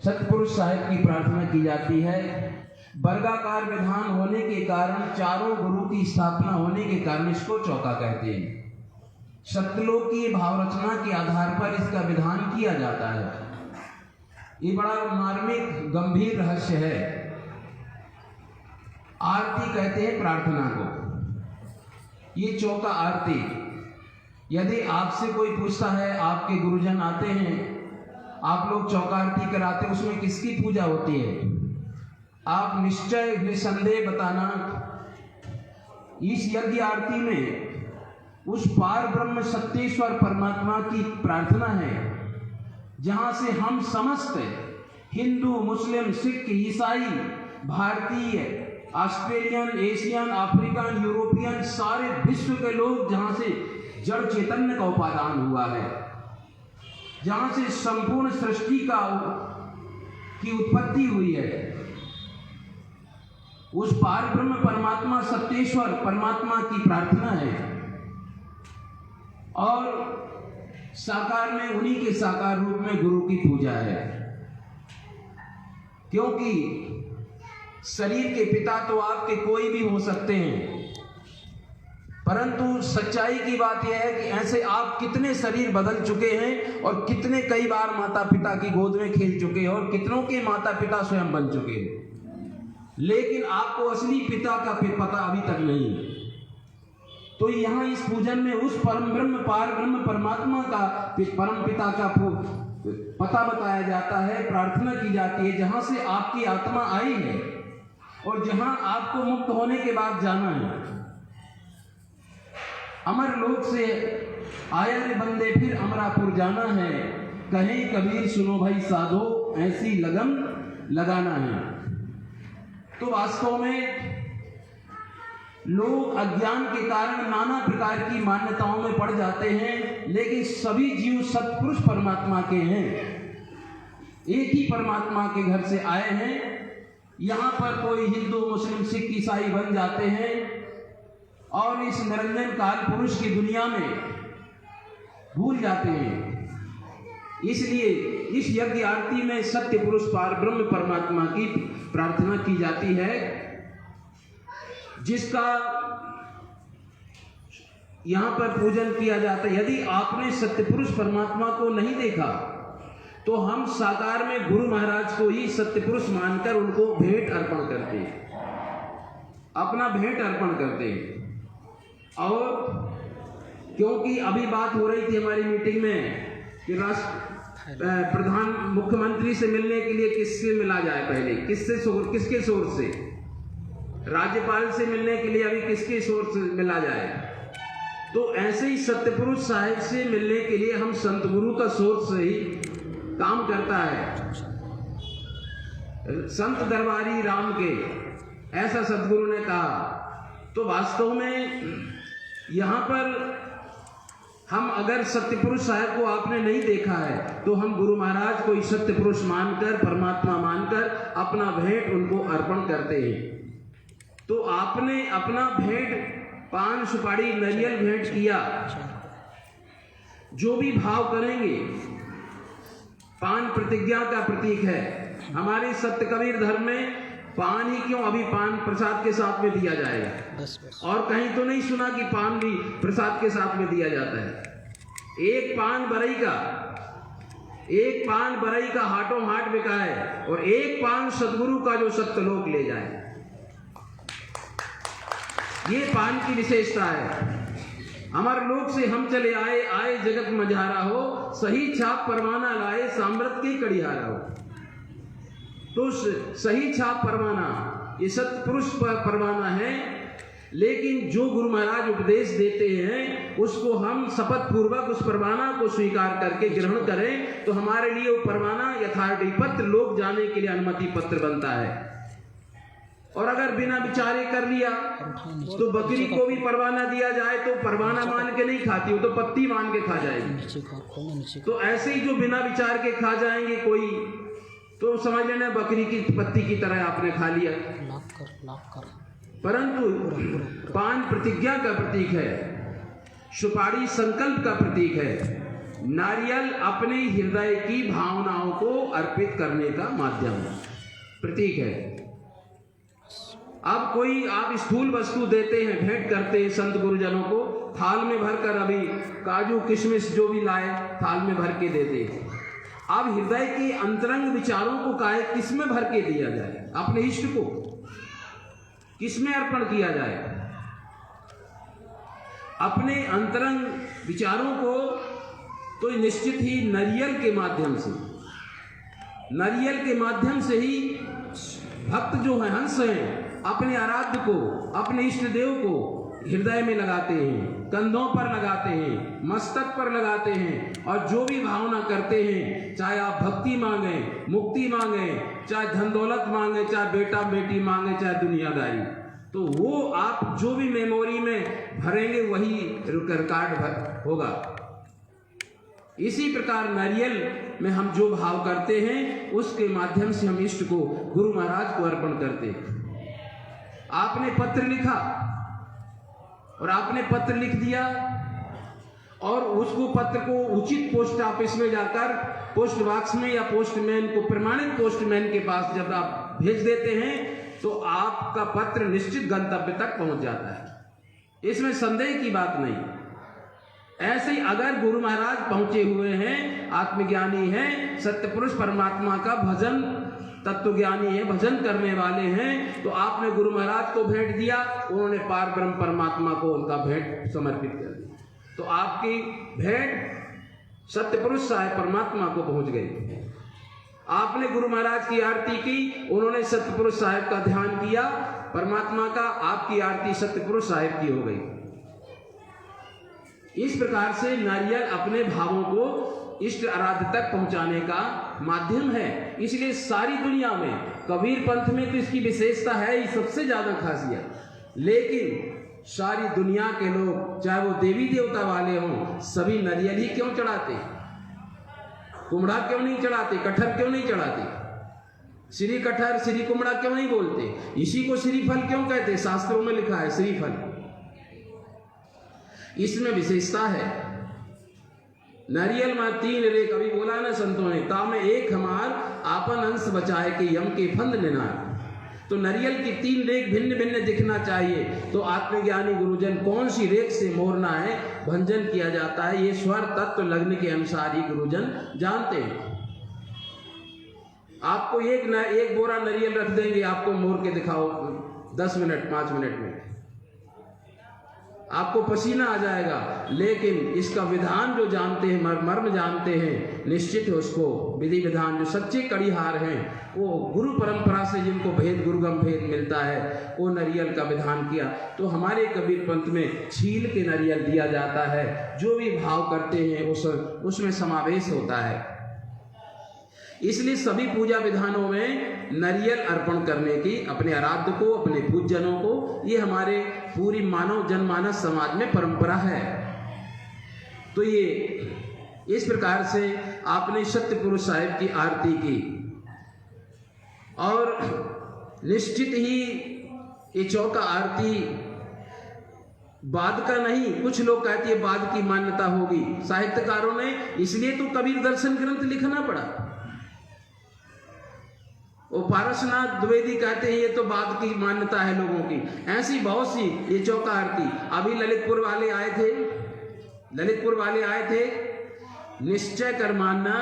सतपुरुष साहिब की प्रार्थना की जाती है। वर्गाकार विधान होने के कारण, चारों गुरु की स्थापना होने के कारण इसको चौका कहते हैं। सतलोक की भाव रचना के आधार पर इसका विधान किया जाता है। ये बड़ा मार्मिक गंभीर रहस्य है। आरती कहते हैं प्रार्थना को। ये चौका आरती। यदि आपसे कोई पूछता है, आपके गुरुजन आते हैं, आप लोग चौका आरती कराते, उसमें किसकी पूजा होती है? आप निश्चय निसंदेह बताना। इस यज्ञ आरती में उस पार ब्रह्म सत्येश्वर परमात्मा की प्रार्थना है, जहां से हम समस्त हिंदू, मुस्लिम, सिख, ईसाई, भारतीय, ऑस्ट्रेलियन, एशियन, अफ्रीकन, यूरोपियन, सारे विश्व के लोग, जहां से जड़ चैतन्य का उपादान हुआ है, जहां से संपूर्ण सृष्टि की उत्पत्ति हुई है, उस पार ब्रह्म परमात्मा सत्येश्वर परमात्मा की प्रार्थना है। और साकार में उन्हीं के साकार रूप में गुरु की पूजा है। क्योंकि शरीर के पिता तो आपके कोई भी हो सकते हैं, परंतु सच्चाई की बात यह है कि ऐसे आप कितने शरीर बदल चुके हैं और कितने कई बार माता पिता की गोद में खेल चुके हैं और कितनों के माता पिता स्वयं बन चुके हैं, लेकिन आपको असली पिता का पता अभी तक नहीं है। तो यहाँ इस पूजन में उस परम ब्रह्म, पार ब्रह्म परमात्मा का, परम पिता का पता बताया जाता है, प्रार्थना की जाती है, जहां से आपकी आत्मा आई है और जहां आपको मुक्त होने के बाद जाना है। अमर लोक से आया रे बंदे फिर अमरापुर जाना है, कहें कबीर सुनो भाई साधो ऐसी लगन लगाना है। तो वास्तव में लोग अज्ञान के कारण नाना प्रकार की मान्यताओं में पड़ जाते हैं, लेकिन सभी जीव सतपुरुष परमात्मा के हैं, एक ही परमात्मा के घर से आए हैं। यहाँ पर कोई हिंदू, मुस्लिम, सिख, ईसाई बन जाते हैं और इस निरंजन काल पुरुष की दुनिया में भूल जाते हैं। इसलिए इस यज्ञ आरती में सत्य पुरुष पार ब्रह्म परमात्मा की प्रार्थना की जाती है, जिसका यहां पर पूजन किया जाता है। यदि आपने सत्य पुरुष परमात्मा को नहीं देखा तो हम साकार में गुरु महाराज को ही सत्य पुरुष मानकर उनको भेंट अर्पण करते हैं, अपना भेंट अर्पण करते हैं। और क्योंकि अभी बात हो रही थी हमारी मीटिंग में कि प्रधान मुख्यमंत्री से मिलने के लिए किससे मिला जाए, पहले किसके सोर्स से, राज्यपाल से मिलने के लिए अभी किसके सोर्स से मिला जाए। तो ऐसे ही सत्यपुरुष साहिब से मिलने के लिए हम संत गुरु का सोर्स से ही काम करता है। संत दरबारी राम के, ऐसा सदगुरु ने कहा। तो वास्तव में यहाँ पर हम अगर सत्य पुरुष साहिब को आपने नहीं देखा है तो हम गुरु महाराज को सत्य पुरुष मानकर, परमात्मा मानकर अपना भेंट उनको अर्पण करते हैं। तो आपने अपना भेंट, पान सुपारी नारियल भेंट किया, जो भी भाव करेंगे, पान प्रतिज्ञा का प्रतीक है। हमारे सत्य कबीर धर्म में पान ही क्यों, अभी पान प्रसाद के साथ में दिया जाएगा, बस। और कहीं तो नहीं सुना कि पान भी प्रसाद के साथ में दिया जाता है। एक पान बरई का हाथों हाथ बिका है और एक पान सदगुरु का जो सत्यलोक ले जाए, ये पान की विशेषता है। अमर लोक से हम चले आए, आए जगत मझारा हो, सही छाप परवाना लाए, सामृत की कड़िहारा हो। तो सही छाप परवाना ये सतपुरुष परवाना है, लेकिन जो गुरु महाराज उपदेश देते हैं उसको हम शपथ पूर्वक उस परवाना को स्वीकार करके ग्रहण करें तो हमारे लिए वो परवाना यथार्थी पत्र, लोग जाने के लिए अनुमति पत्र बनता है। और अगर बिना विचारे कर लिया तो बकरी को भी परवाना दिया जाए तो परवाना मान के नहीं खाती, वो तो पत्ती मान के खा जाएगी। तो ऐसे ही जो बिना विचार के खा जाएंगे कोई, तो समझ लेना बकरी की पत्ती की तरह आपने खा लिया। परंतु पान प्रतिज्ञा का प्रतीक है, सुपारी संकल्प का प्रतीक है। नारियल अपने हृदय की भावनाओं को अर्पित करने का माध्यम है, प्रतीक है। अब कोई आप स्थूल वस्तु देते हैं, भेंट करते हैं संत गुरुजनों को, थाल में भरकर, अभी काजू किशमिश जो भी लाए थाल में भर के देते हैं। अब हृदय के अंतरंग विचारों को काहे किस में भर के दिया जाए? अपने इष्ट को किस में अर्पण किया जाए? अपने अंतरंग विचारों को तो निश्चित ही नारियल के माध्यम से, नारियल के माध्यम से ही भक्त जो है, हंस हैं, अपने आराध्य को, अपने इष्ट देव को हृदय में लगाते हैं, कंधों पर लगाते हैं, मस्तक पर लगाते हैं, और जो भी भावना करते हैं, चाहे आप भक्ति मांगे, मुक्ति मांगे, चाहे धन दौलत मांगे, चाहे बेटा बेटी मांगे, चाहे दुनियादारी, तो वो आप जो भी मेमोरी में भरेंगे वही रिकॉर्ड होगा। इसी प्रकार नारियल में हम जो भाव करते हैं उसके माध्यम से हम इष्ट को, गुरु महाराज को अर्पण करते हैं। आपने पत्र लिखा और आपने पत्र लिख दिया और उसको, पत्र को उचित पोस्ट ऑफिस में जाकर पोस्ट बॉक्स में या पोस्टमैन को, प्रमाणित पोस्टमैन के पास जब आप भेज देते हैं तो आपका पत्र निश्चित गंतव्य तक पहुंच जाता है, इसमें संदेह की बात नहीं। ऐसे ही अगर गुरु महाराज पहुंचे हुए हैं, आत्मज्ञानी हैं, सत्य पुरुष परमात्मा का भजन, तत्वज्ञानी है, भजन करने वाले हैं, तो आपने गुरु महाराज को भेंट दिया, उन्होंने पार ब्रह्म परमात्मा को उनका भेंट समर्पित कर दिया, तो आपकी भेंट सत्य पुरुष साहेब परमात्मा को पहुंच गई। आपने गुरु महाराज की आरती की, उन्होंने सत्य पुरुष साहेब का ध्यान किया, परमात्मा का, आपकी आरती सत्य पुरुष साहेब की हो गई। इस प्रकार से नारियल अपने भावों को इष्ट आराध्य तक पहुंचाने का माध्यम है। इसलिए सारी दुनिया में, कबीर पंथ में तो इसकी विशेषता है ही, सबसे ज्यादा खासियत, लेकिन सारी दुनिया के लोग, चाहे वो देवी देवता वाले हों, सभी नारियल ही क्यों चढ़ाते? कुमड़ा क्यों नहीं चढ़ाते? कटहर क्यों नहीं चढ़ाते? श्री कटहर, श्री कुमड़ा क्यों नहीं बोलते? इसी को श्रीफल क्यों कहते? शास्त्रों में लिखा है श्रीफल। इसमें विशेषता है। नारियल में 3 रेख, अभी बोला ना संतों ने, तामे एक हमार आपन अंश बचाए के यम के फंद लेना। तो नारियल की 3 रेख भिन्न भिन्न दिखना चाहिए। तो आत्मज्ञानी गुरुजन कौन सी रेख से मोड़ना है, भंजन किया जाता है, ये स्वर तत्व लगने के अनुसार ही गुरुजन जानते हैं। आपको एक बोरा नारियल रख देंगे, आपको मोड़ के दिखाओ 10 मिनट 5 मिनट में, आपको पसीना आ जाएगा। लेकिन इसका विधान जो जानते हैं, मर्म जानते हैं, निश्चित है उसको विधि विधान, जो सच्चे कड़ीहार हैं, वो गुरु परंपरा से जिनको भेद, गुरुगम भेद मिलता है, वो नारियल का विधान किया। तो हमारे कबीर पंथ में छील के नारियल दिया जाता है, जो भी भाव करते हैं उसमें समावेश होता है। इसलिए सभी पूजा विधानों में नारियल अर्पण करने की, अपने आराध्य को, अपने पूजनों को, ये हमारे पूरी मानव जनमानस समाज में परंपरा है। तो ये इस प्रकार से आपने सत्य पुरुष साहिब की आरती की, और निश्चित ही ये चौका आरती बाद का नहीं, कुछ लोग कहते हैं बाद की मान्यता होगी साहित्यकारों ने, इसलिए तो कबीर दर्शन ग्रंथ लिखना पड़ा। वो पारसनाथ द्विवेदी कहते हैं ये तो बाद की मान्यता है लोगों की। ऐसी बहुत सी ये चौका आरती, अभी ललितपुर वाले आए थे, निश्चय कर मानना,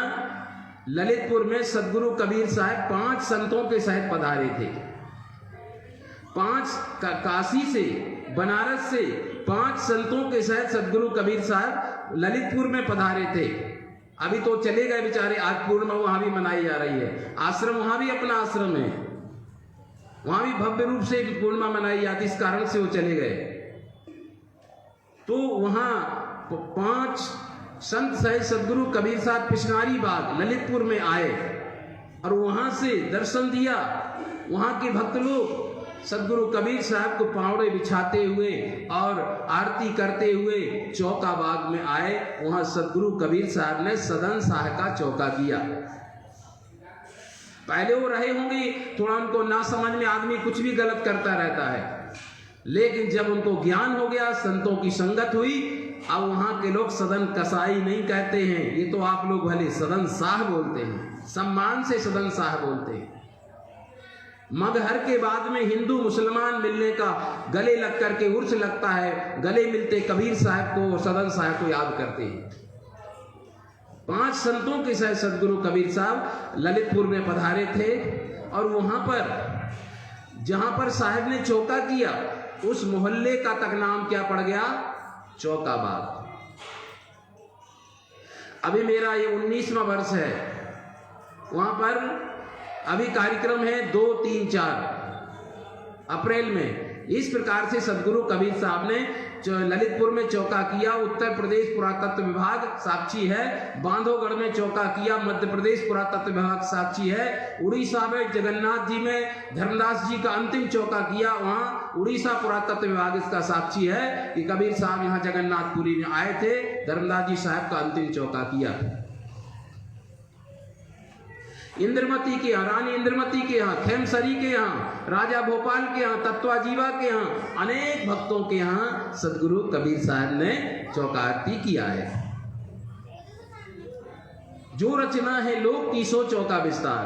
ललितपुर में सदगुरु कबीर साहब 5 संतों के सहित पधारे थे। 5 काशी से, बनारस से 5 संतों के सहित सदगुरु कबीर साहब ललितपुर में पधारे थे। अभी तो चले गए बेचारे, आज पूर्णिमा वहां भी मनाई जा रही है। आश्रम, वहां भी अपना आश्रम है, वहां भी भव्य रूप से पूर्णिमा मनाई जाती, इस कारण से वो चले गए। तो वहां 5 संत सहित सदगुरु कबीर साहब पिछनारी बाग ललितपुर में आए और वहां से दर्शन दिया। वहां के भक्त लोग सदगुरु कबीर साहब को पावड़े बिछाते हुए और आरती करते हुए चौका बाग में आए। वहां सदगुरु कबीर साहब ने सदन साह का चौका किया। पहले वो रहे होंगे, थोड़ा उनको ना समझ में आदमी कुछ भी गलत करता रहता है, लेकिन जब उनको ज्ञान हो गया, संतों की संगत हुई, अब वहां के लोग सदन कसाई नहीं कहते हैं, ये तो आप लोग भले सदन शाह बोलते हैं, सम्मान से सदन शाह बोलते हैं। मगहर के बाद में हिंदू मुसलमान मिलने का गले लग करके उर्स लगता है, गले मिलते कबीर साहब को, सदन साहब को याद करते हैं। 5 संतों के साथ सदगुरु कबीर साहब ललितपुर में पधारे थे और वहां पर जहां पर साहब ने चौका किया उस मोहल्ले का तक नाम क्या पड़ गया? चौकाबाग। अभी मेरा ये 19वां वर्ष है, वहां पर अभी कार्यक्रम है 2, 3, 4 अप्रैल में। इस प्रकार से सदगुरु कबीर साहब ने ललितपुर में चौका किया, उत्तर प्रदेश पुरातत्व विभाग साक्षी है। बांधवगढ़ में चौका किया, मध्य प्रदेश पुरातत्व विभाग साक्षी है। उड़ीसा में जगन्नाथ जी में धर्मदास जी का अंतिम चौका किया, वहां उड़ीसा पुरातत्व विभाग इसका साक्षी है कि कबीर साहब यहाँ जगन्नाथपुरी में आए थे, धर्मदास जी साहब का अंतिम चौका किया। इंद्रमती के यहाँ, रानी इंद्रमती के यहाँ, खेमसरी के यहाँ, राजा भोपाल के यहाँ, तत्वाजीवा के यहाँ, अनेक भक्तों के यहाँ सदगुरु कबीर साहब ने चौका आरती किया है। जो रचना है लोक की सो चौका विस्तार,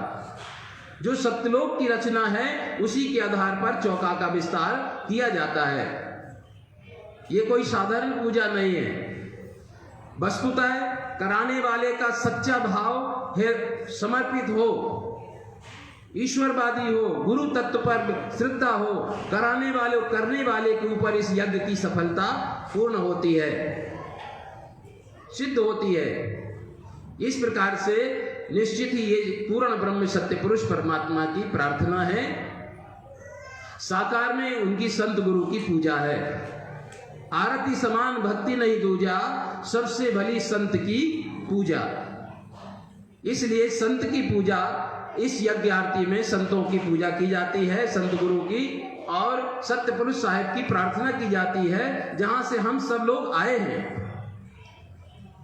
जो सत्यलोक की रचना है उसी के आधार पर चौका का विस्तार किया जाता है। ये कोई साधारण पूजा नहीं है। वस्तुतः कराने वाले का सच्चा भाव है, समर्पित हो, ईश्वरवादी हो, गुरु तत्व पर श्रद्धा हो, कराने वाले करने वाले के ऊपर इस यज्ञ की सफलता पूर्ण होती है, सिद्ध होती है। इस प्रकार से निश्चित ही ये पूर्ण ब्रह्म सत्य पुरुष परमात्मा की प्रार्थना है। साकार में उनकी संत गुरु की पूजा है। आरती समान भक्ति नहीं दूजा, सबसे भली संत की पूजा। इसलिए संत की पूजा, इस यज्ञ आरती में संतों की पूजा की जाती है, संत गुरु की, और सत्य पुरुष साहिब की प्रार्थना की जाती है, जहां से हम सब लोग आए हैं।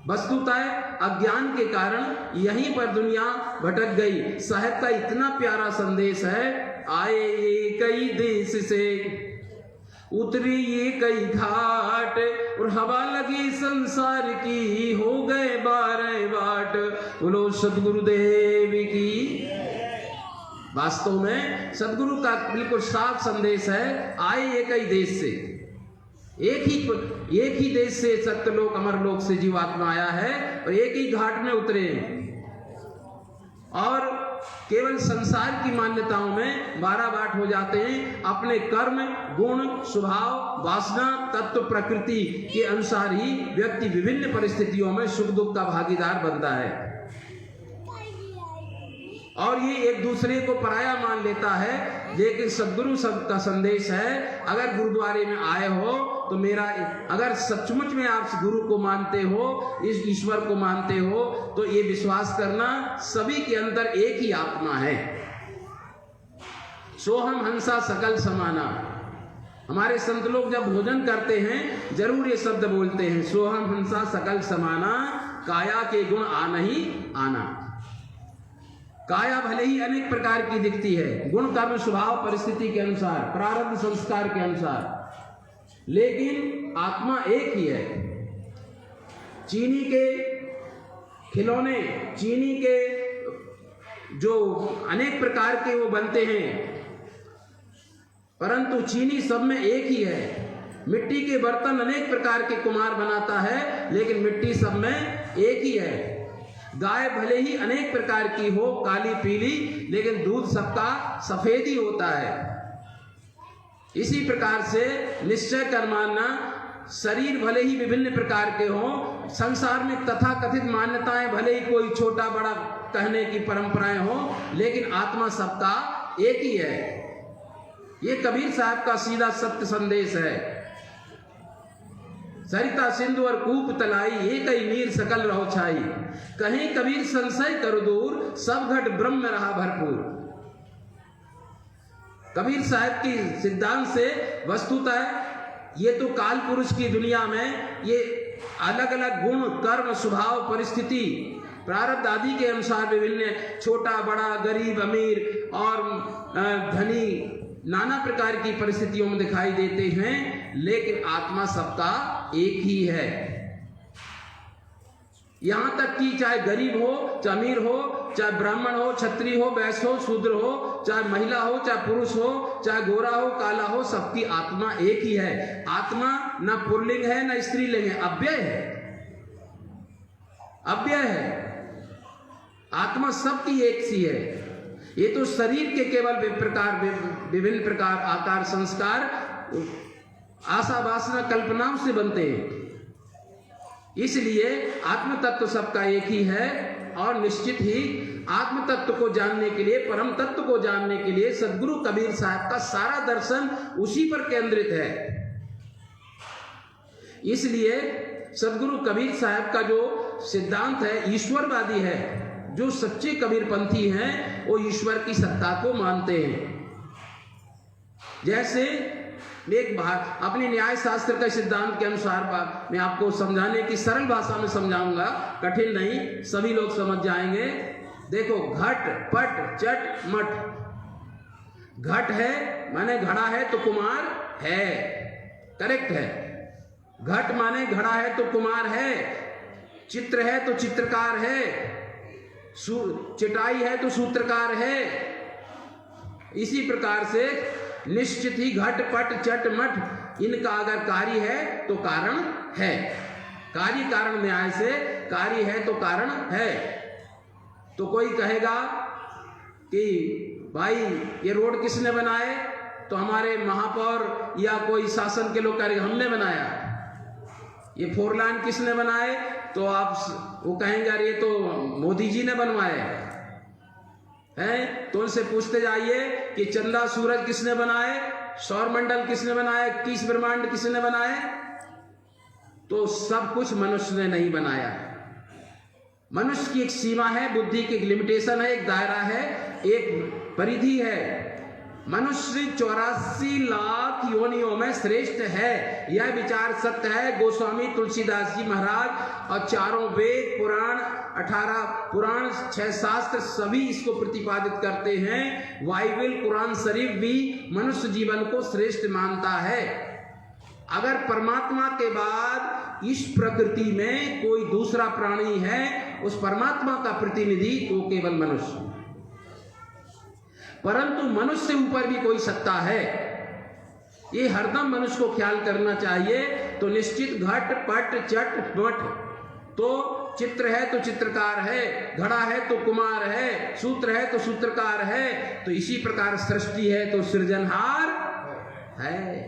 वस्तुतः अज्ञान के कारण यहीं पर दुनिया भटक गई। साहिब का इतना प्यारा संदेश है, आए ये कई देश से, उतरी ये कई घाट, और हवा लगी संसार की, हो गए 12 बाट। बोलो सदगुरुदेव की। वास्तव में सदगुरु का बिल्कुल साफ संदेश है, आए एक ही देश से, एक ही देश से सत्यलोक अमरलोक से जीवात्मा आया है और एक ही घाट में उतरे, और केवल संसार की मान्यताओं में 12 बाट हो जाते हैं। अपने कर्म, गुण, स्वभाव, वासना, तत्व, प्रकृति के अनुसार ही व्यक्ति विभिन्न परिस्थितियों में सुख दुख का भागीदार बनता है, और ये एक दूसरे को पराया मान लेता है। लेकिन सदगुरु सब का संदेश है, अगर गुरुद्वारे में आए हो तो मेरा, अगर सचमुच में आप गुरु को मानते हो, इस ईश्वर को मानते हो, तो ये विश्वास करना सभी के अंदर एक ही आत्मा है। सोहम हंसा सकल समाना। हमारे संत लोग जब भोजन करते हैं जरूर ये शब्द बोलते हैं, सोहम हंसा सकल समाना, काया के गुण आना ही आना। काया भले ही अनेक प्रकार की दिखती है, गुण कर्म स्वभाव परिस्थिति के अनुसार, प्रारब्ध संस्कार के अनुसार, लेकिन आत्मा एक ही है। चीनी के खिलौने, चीनी के जो अनेक प्रकार के वो बनते हैं, परंतु चीनी सब में एक ही है। मिट्टी के बर्तन अनेक प्रकार के कुम्हार बनाता है, लेकिन मिट्टी सब में एक ही है। गाय भले ही अनेक प्रकार की हो, काली पीली, लेकिन दूध सबका सफेद ही होता है। इसी प्रकार से निश्चय कर मानना, शरीर भले ही विभिन्न प्रकार के हों, संसार में तथाकथित मान्यताएं भले ही कोई छोटा बड़ा कहने की परंपराएं हो, लेकिन आत्मा सबका एक ही है। ये कबीर साहब का सीधा सत्य संदेश है। सरिता सिंधु और कूप तलाई, एक ही नीर सकल रहो छाई, कहीं कबीर संशय कर दूर, सब घट ब्रह्म रहा भरपूर। कबीर साहब की सिद्धांत से वस्तुतः ये तो काल पुरुष की दुनिया में ये अलग अलग गुण कर्म स्वभाव परिस्थिति प्रारब्ध आदि के अनुसार विभिन्न छोटा बड़ा गरीब अमीर और धनी नाना प्रकार की परिस्थितियों में दिखाई देते हैं, लेकिन आत्मा सबका एक ही है। यहाँ तक कि चाहे गरीब हो, चाहे अमीर हो, चाहे ब्राह्मण हो, क्षत्रिय हो, वैश्य हो, शूद्र हो, चाहे महिला हो, चाहे पुरुष हो, चाहे गोरा हो, काला हो, सबकी आत्मा एक ही है। आत्मा ना पुल्लिंग है ना स्त्रीलिंग है, अव्यय है, अव्यय है। आत्मा सबकी एक सी है। ये तो शरीर के केवल विभिन्न प्रकार आकार संस्कार आशा वासना कल्पनाओं से बनते हैं। इसलिए आत्म तत्व सबका एक ही है और निश्चित ही आत्म तत्व को जानने के लिए, परम तत्व को जानने के लिए सदगुरु कबीर साहब का सारा दर्शन उसी पर केंद्रित है। इसलिए सदगुरु कबीर साहब का जो सिद्धांत है ईश्वरवादी है। जो सच्चे कबीरपंथी हैं वो ईश्वर की सत्ता को मानते हैं। जैसे एक बात अपने न्याय शास्त्र के सिद्धांत के अनुसार मैं आपको समझाने की सरल भाषा में समझाऊंगा, कठिन नहीं, सभी लोग समझ जाएंगे। देखो, घट पट चट मठ। घट है माने घड़ा है तो कुमार है, करेक्ट है। घट माने घड़ा है तो कुमार है, चित्र है तो चित्रकार है, चटाई है तो सूत्रकार है। इसी प्रकार से निश्चित ही घट पट चट मठ इनका अगर कार्य है तो कारण है। कार्य कारण न्याय से कार्य है तो कारण है। तो कोई कहेगा कि भाई ये रोड किसने बनाए, तो हमारे महापौर या कोई शासन के लोग कहेंगे हमने बनाया। ये 4 लाइन किसने बनाए, तो आप वो कहेंगे अरे ये तो मोदी जी ने बनवाए हैं। तो उनसे पूछते जाइए कि चंदा सूरज किसने बनाए, सौर मंडल किसने बनाए, 21 ब्रह्मांड किसने बनाए, तो सब कुछ मनुष्य ने नहीं बनाया। मनुष्य की एक सीमा है, बुद्धि की एक लिमिटेशन है, एक दायरा है, एक परिधि है। मनुष्य 84 लाख योनियों में श्रेष्ठ है, यह विचार सत्य है। गोस्वामी तुलसीदास जी महाराज और चारों वेद पुराण, 18 पुराण, 6 शास्त्र सभी इसको प्रतिपादित करते हैं। बाइबल कुरान शरीफ भी मनुष्य जीवन को श्रेष्ठ मानता है। अगर परमात्मा के बाद इस प्रकृति में कोई दूसरा प्राणी है, उस परमात्मा का प्रतिनिधि वो केवल मनुष्य। परंतु मनुष्य से ऊपर भी कोई सत्ता है, ये हरदम मनुष्य को ख्याल करना चाहिए। तो निश्चित घट पट चट मठ, तो चित्र है तो चित्रकार है, घड़ा है तो कुमार है, सूत्र है तो सूत्रकार है। तो इसी प्रकार सृष्टि है तो सृजनहार है।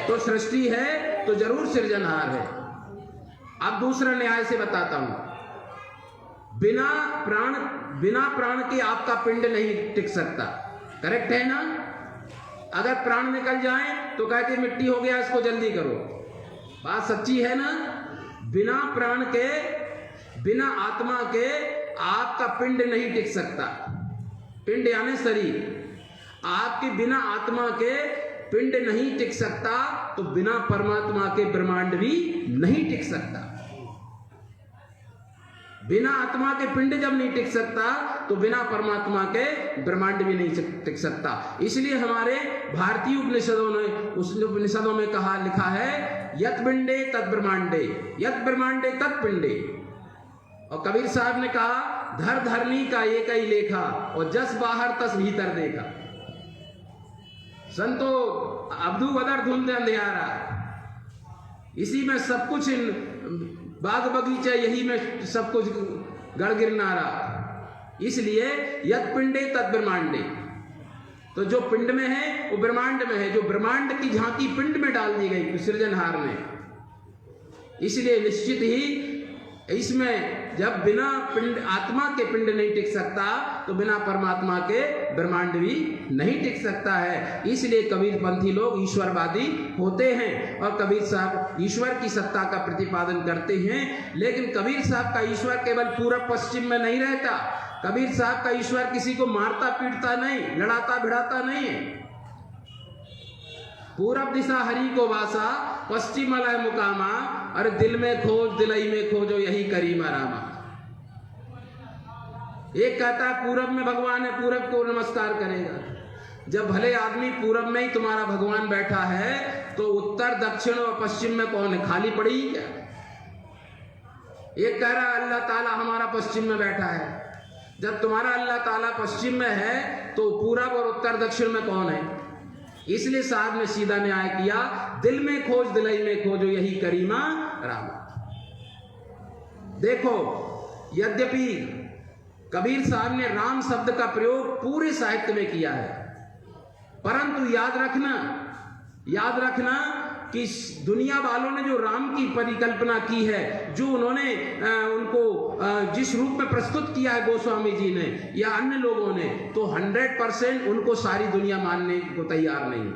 तो सृष्टि है तो जरूर सृजनहार है। अब दूसरा न्याय से बताता हूं। बिना प्राण के आपका पिंड नहीं टिक सकता, करेक्ट है ना। अगर प्राण निकल जाए तो कहते मिट्टी हो गया, इसको जल्दी करो। बात सच्ची है ना। बिना प्राण के, बिना आत्मा के आपका पिंड नहीं टिक सकता। पिंड यानी शरीर। आपके बिना आत्मा के पिंड नहीं टिक सकता, तो बिना परमात्मा के ब्रह्मांड भी नहीं टिक सकता। बिना आत्मा के पिंड जब नहीं टिक सकता, तो बिना परमात्मा के ब्रह्मांड भी नहीं टिक सकता। इसलिए हमारे भारतीय उपनिषदों में कहा लिखा है, यत पिंडे तत् ब्रह्मांडे, यत ब्रह्मांडे तत् पिंडे। और कबीर साहब ने कहा, धर धरनी का एक ही लेखा, और जस बाहर तस भीतर देखा। संतो अब्दू बदर धुंध अंधियारा, इसी में सब कुछ, बाग बगीचा यही में सब कुछ गड़ गिरनारा। इसलिए यत पिंडे तत् ब्रह्मांडे, तो जो पिंड में है वो ब्रह्मांड में है। जो ब्रह्मांड की झांकी पिंड में डाल दी गई सृजनहार ने। इसलिए निश्चित ही इसमें जब बिना पिंड, आत्मा के पिंड नहीं टिक सकता, तो बिना परमात्मा के ब्रह्मांड भी नहीं टिक सकता है। इसलिए कबीरपंथी लोग ईश्वरवादी होते हैं और कबीर साहब ईश्वर की सत्ता का प्रतिपादन करते हैं। लेकिन कबीर साहब का ईश्वर केवल पूर्व पश्चिम में नहीं रहता। कबीर साहब का ईश्वर किसी को मारता पीटता नहीं, लड़ाता भिड़ाता नहीं है। पूरब दिशा हरि को वासा, पश्चिम अलय मुकामा, अरे दिल में खोज दिलई में खोजो, यही करीमा रामा। एक कहता है पूरब में भगवान है, पूरब को नमस्कार करेगा। जब भले आदमी पूरब में ही तुम्हारा भगवान बैठा है, तो उत्तर दक्षिण और पश्चिम में कौन है? खाली पड़ी क्या? एक कह रहा अल्लाह ताला हमारा पश्चिम में बैठा है। जब तुम्हारा अल्लाह ताला पश्चिम में है तो पूरब और उत्तर दक्षिण में कौन है? इसलिए साहब ने सीधा न्याय किया, दिल में खोज दिलई में खोजो यही करीमा राम। देखो, यद्यपि कबीर साहब ने राम शब्द का प्रयोग पूरे साहित्य में किया है, परंतु याद रखना कि दुनिया वालों ने जो राम की परिकल्पना की है, जो उन्होंने उनको जिस रूप में प्रस्तुत किया है गोस्वामी जी ने या अन्य लोगों ने, तो 100% उनको सारी दुनिया मानने को तैयार नहीं है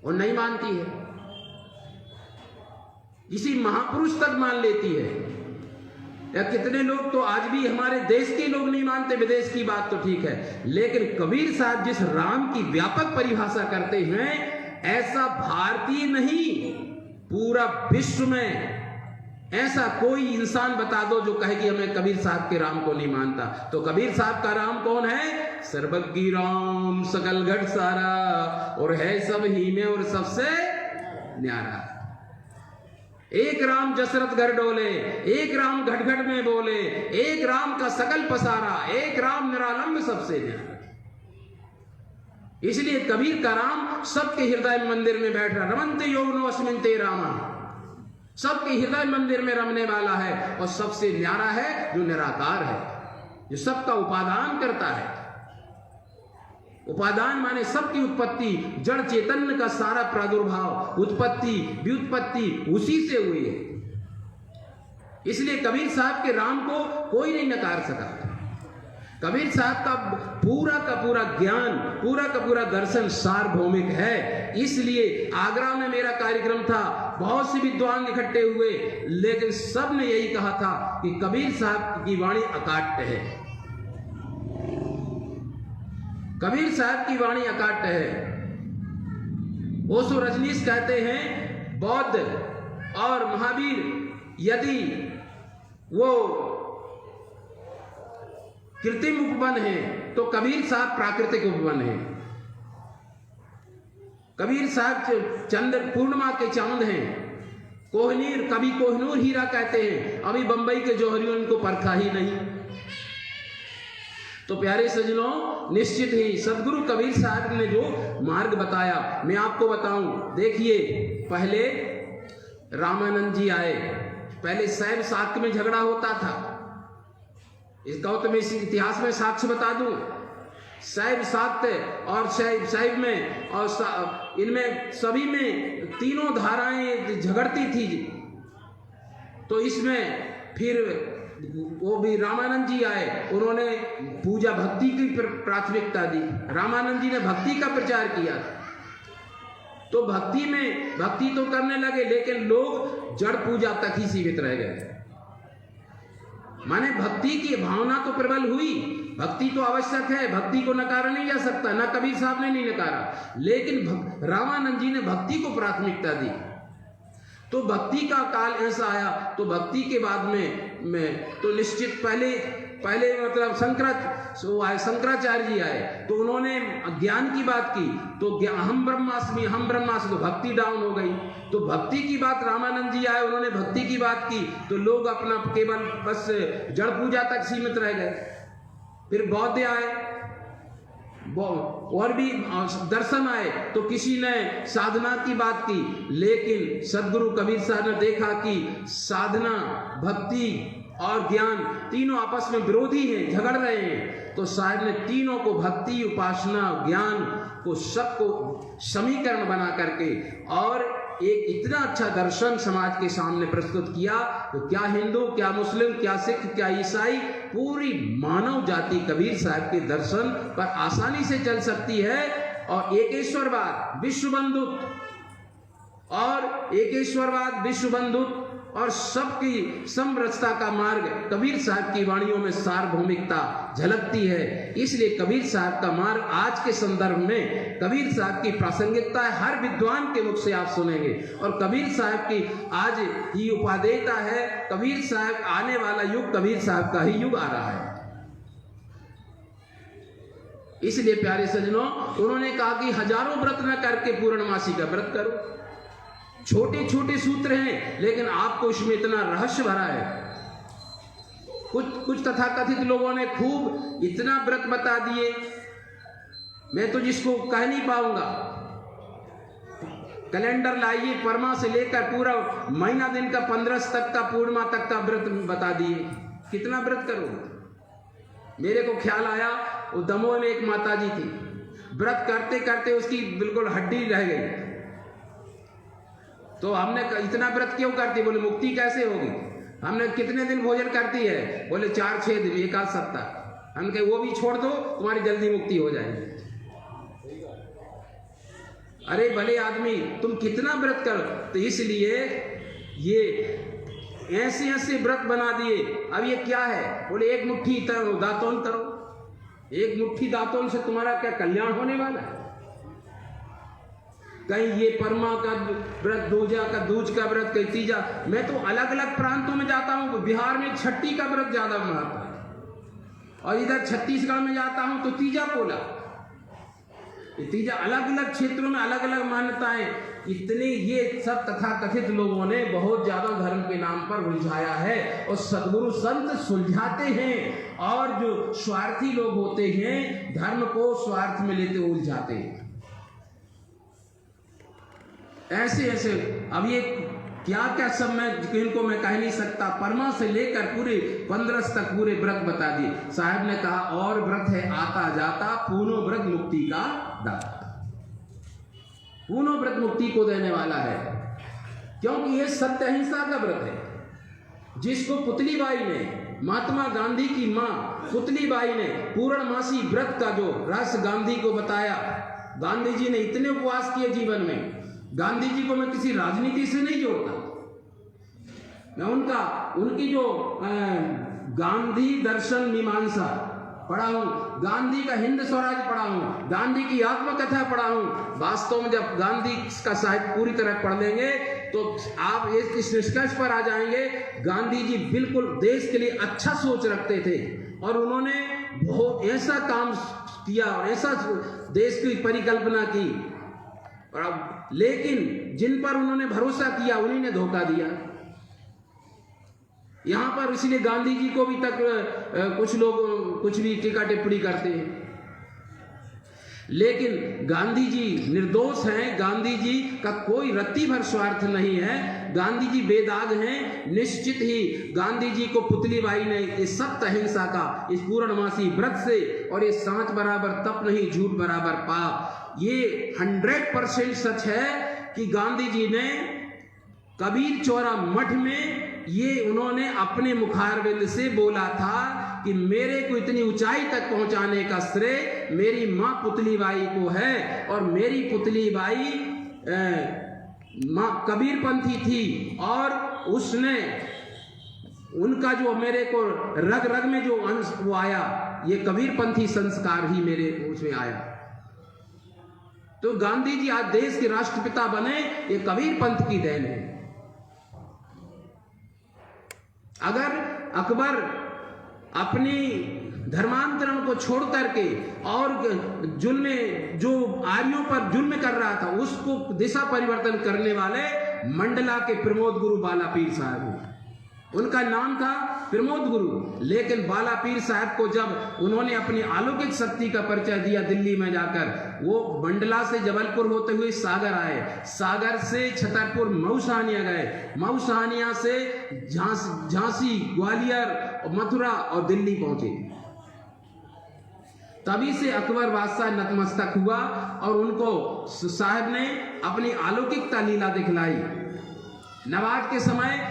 और नहीं मानती है। किसी महापुरुष तक मान लेती है, या कितने लोग तो आज भी हमारे देश के लोग नहीं मानते, विदेश की बात तो ठीक है, लेकिन कबीर साहब जिस राम की व्यापक परिभाषा करते हैं, ऐसा भारतीय नहीं पूरा विश्व में ऐसा कोई इंसान बता दो जो कहे कि हमें कबीर साहब के राम को नहीं मानता। तो कबीर साहब का राम कौन है? सर्वज्ञ राम सकल घट सारा, और है सब ही में और सबसे न्यारा। एक राम जसरत घर डोले, एक राम घट घट में बोले, एक राम का सकल पसारा, एक राम निरालंब सबसे न्यारा। इसलिए कबीर का राम सबके हृदय मंदिर में बैठ रहा। रमन्ते योगनो अस्मिन् ते रामा, सबके हृदय मंदिर में रमने वाला है और सबसे न्यारा है जो निराकार है, जो सबका उपादान करता है। उपादान माने सबकी उत्पत्ति, जड़ चैतन्य का सारा प्रादुर्भाव, उत्पत्ति व्युत्पत्ति उसी से हुई है। इसलिए कबीर साहब के राम को कोई नहीं नकार सका। कबीर साहब का पूरा ज्ञान, पूरा का पूरा दर्शन सार्वभौमिक है। इसलिए आगरा में मेरा कार्यक्रम था, बहुत से विद्वान इकट्ठे हुए, लेकिन सब ने यही कहा था कि कबीर साहब की वाणी अकाट्य है। कबीर साहब की वाणी अकाट्य है। ओशो रजनीश कहते हैं, बौद्ध और महावीर यदि वो कृत्रिम उपवन है तो कबीर साहब प्राकृतिक उपवन है। कबीर साहब चंद्र पूर्णिमा के चांद हैं। कोहनीर, कभी कोहनूर हीरा कहते हैं। अभी बंबई के जौहरियों इनको परखा ही नहीं। तो प्यारे सज्जनों, निश्चित ही सदगुरु कबीर साहब ने जो मार्ग बताया, मैं आपको बताऊं। देखिए, पहले रामानंद जी आए, पहले शैव शाक्त में झगड़ा होता था। इसका तो मैं इतिहास में साक्ष्य बता दूं। शैव शाक्त और शैव में और इनमें सभी में तीनों धाराएं झगड़ती थी। तो इसमें फिर वो भी रामानंद जी आए, उन्होंने पूजा भक्ति की प्राथमिकता दी। रामानंद जी ने भक्ति का प्रचार किया, तो भक्ति तो करने लगे, लेकिन लोग जड़ पूजा तक ही सीमित रह गए। माने भक्ति की भावना तो प्रबल हुई, भक्ति तो आवश्यक है, भक्ति को नकारा नहीं जा सकता, ना कबीर साहब ने नहीं नकारा, लेकिन रामानंद जी ने भक्ति को प्राथमिकता दी। तो भक्ति का काल ऐसा आया, तो भक्ति के बाद में तो निश्चित पहले मतलब शंकराचार्य जी आए, तो उन्होंने ज्ञान की बात की, तो हम ब्रह्मास्मि तो भक्ति डाउन हो गई। तो भक्ति की बात रामानंद जी आए, उन्होंने भक्ति की बात की, तो लोग अपना केवल बस जड़ पूजा तक सीमित रह गए। फिर बौद्ध आए और भी दर्शन आए, तो किसी ने साधना की बात की, लेकिन सदगुरु कबीर साहब ने देखा कि साधना, भक्ति और ज्ञान तीनों आपस में विरोधी हैं, झगड़ रहे हैं। तो साहब ने तीनों को, भक्ति, उपासना, ज्ञान को, सबको समीकरण बना करके और एक इतना अच्छा दर्शन समाज के सामने प्रस्तुत किया। तो क्या हिंदू, क्या मुस्लिम, क्या सिख, क्या ईसाई, पूरी मानव जाति कबीर साहब के दर्शन पर आसानी से चल सकती है। और एकेश्वरवाद, विश्व बंधुत्व और सबकी समरसता का मार्ग कबीर साहब की वाणियों में सार्वभौमिकता झलकती है। इसलिए कबीर साहब का मार्ग आज के संदर्भ में कबीर साहब की प्रासंगिकता है, हर विद्वान के मुख से आप सुनेंगे। और कबीर साहब की आज ही उपादेयता है। कबीर साहब, आने वाला युग कबीर साहब का ही युग आ रहा है। इसलिए प्यारे सज्जनों, उन्होंने कहा कि हजारों व्रत न करके पूर्णमासी का व्रत करो, छोटे छोटे सूत्र हैं, लेकिन आपको इसमें इतना रहस्य भरा है। कुछ तथाकथित लोगों ने खूब इतना व्रत बता दिए, मैं तो जिसको कह नहीं पाऊंगा। कैलेंडर लाइए, परमा से लेकर पूरा महीना दिन का 15 तक का, पूर्णिमा तक का व्रत बता दिए। कितना व्रत करो? मेरे को ख्याल आया, वो दमोह में एक माता जी थी, व्रत करते करते उसकी बिल्कुल हड्डी रह गई। तो हमने इतना व्रत क्यों करती? बोले मुक्ति कैसे होगी? हमने कितने दिन भोजन करती है? बोले 4-6 दिन, 1 आध सप्ताह। हम कहे वो भी छोड़ दो, तुम्हारी जल्दी मुक्ति हो जाएगी। अरे भले आदमी, तुम कितना व्रत करो? तो इसलिए ये ऐसे ऐसे व्रत बना दिए। अब ये क्या है? बोले 1 मुट्ठी दातोन करो। 1 मुट्ठी दातोन से तुम्हारा क्या कल्याण होने वाला है? कहीं ये परमा का व्रत, दूजा का, दूज का व्रत, कहीं तीजा। मैं तो अलग अलग प्रांतों में जाता हूं, बिहार में छठी का व्रत ज्यादा मनाता है, और इधर छत्तीसगढ़ में जाता हूं तो तीजा पोला। तीजा अलग अलग क्षेत्रों में अलग अलग मान्यताएं। इतने ये सब तथाकथित लोगों ने बहुत ज्यादा धर्म के नाम पर उलझाया है, और सदगुरु संत सुलझाते हैं, और जो स्वार्थी लोग होते हैं धर्म को स्वार्थ में लेते उलझाते हैं। ऐसे ऐसे अब ये क्या क्या सब इनको मैं कह नहीं सकता। परमा से लेकर पूरे 15 तक पूरे व्रत बता दिए। साहब ने कहा और व्रत है आता जाता, पूनो व्रत मुक्ति का दाता। पूनो व्रत मुक्ति को देने वाला है, क्योंकि ये सत्य अहिंसा का व्रत है, जिसको पुतलीबाई ने, महात्मा गांधी की मां पुतलीबाई ने पूर्णमासी व्रत का जो रहस्य गांधी को बताया। गांधी जी ने इतने उपवास किए जीवन में। गांधी जी को मैं किसी राजनीति से नहीं जोड़ता, मैं उनकी जो गांधी दर्शन मीमांसा पढ़ा हूं, गांधी का हिंद स्वराज पढ़ा हूं, गांधी की आत्मकथा पढ़ा हूं। वास्तव में जब गांधी का साहित्य पूरी तरह पढ़ लेंगे तो आप इस निष्कर्ष पर आ जाएंगे, गांधी जी बिल्कुल देश के लिए अच्छा सोच रखते थे, और उन्होंने बहुत ऐसा काम किया और ऐसा देश की परिकल्पना की। और अब लेकिन जिन पर उन्होंने भरोसा किया उन्हीं ने धोखा दिया। यहां पर इसलिए गांधी जी को भी तक कुछ लोग कुछ भी टीका टिप्पणी करते हैं, लेकिन गांधी जी निर्दोष हैं। गांधी जी का कोई रत्ती भर स्वार्थ नहीं है। गांधी जी बेदाग हैं। निश्चित ही गांधी जी को पुतलीबाई ने इस सत्य अहिंसा का, इस पूर्णमासी व्रत से, और ये सांच बराबर तप नहीं, झूठ बराबर पाप, ये 100% सच है कि गांधी जी ने कबीर चौरा मठ में ये उन्होंने अपने मुखारबिंद से बोला था कि मेरे को इतनी ऊंचाई तक पहुंचाने का श्रेय मेरी मां पुतलीबाई को है, और मेरी पुतलीबाई मां कबीरपंथी थी, और उसने उनका जो मेरे को रग रग में जो अंश वो आया, ये कबीरपंथी संस्कार ही मेरे उसमें आया। तो गांधी जी आज देश के राष्ट्रपिता बने, ये कबीर पंथ की देन है। अगर अकबर अपनी धर्मांतरण को छोड़ करके और जुल्म, जो आर्यों पर जुल्म कर रहा था, उसको दिशा परिवर्तन करने वाले मंडला के प्रमोद गुरु बाला पीर साहब हैं। उनका नाम था प्रमोद गुरु, लेकिन बाला पीर साहब को जब उन्होंने अपनी अलौकिक शक्ति का परिचय दिया दिल्ली में जाकर, वो मंडला से जबलपुर होते हुए सागर आए, सागर से छतरपुर मऊ सहानिया गए, मऊ सहानिया से झांसी, ग्वालियर, मथुरा और दिल्ली पहुंचे। तभी से अकबर बादशाह नतमस्तक हुआ, और उनको साहब ने अपनी अलौकिकता लीला दिखलाई। नवाज के समय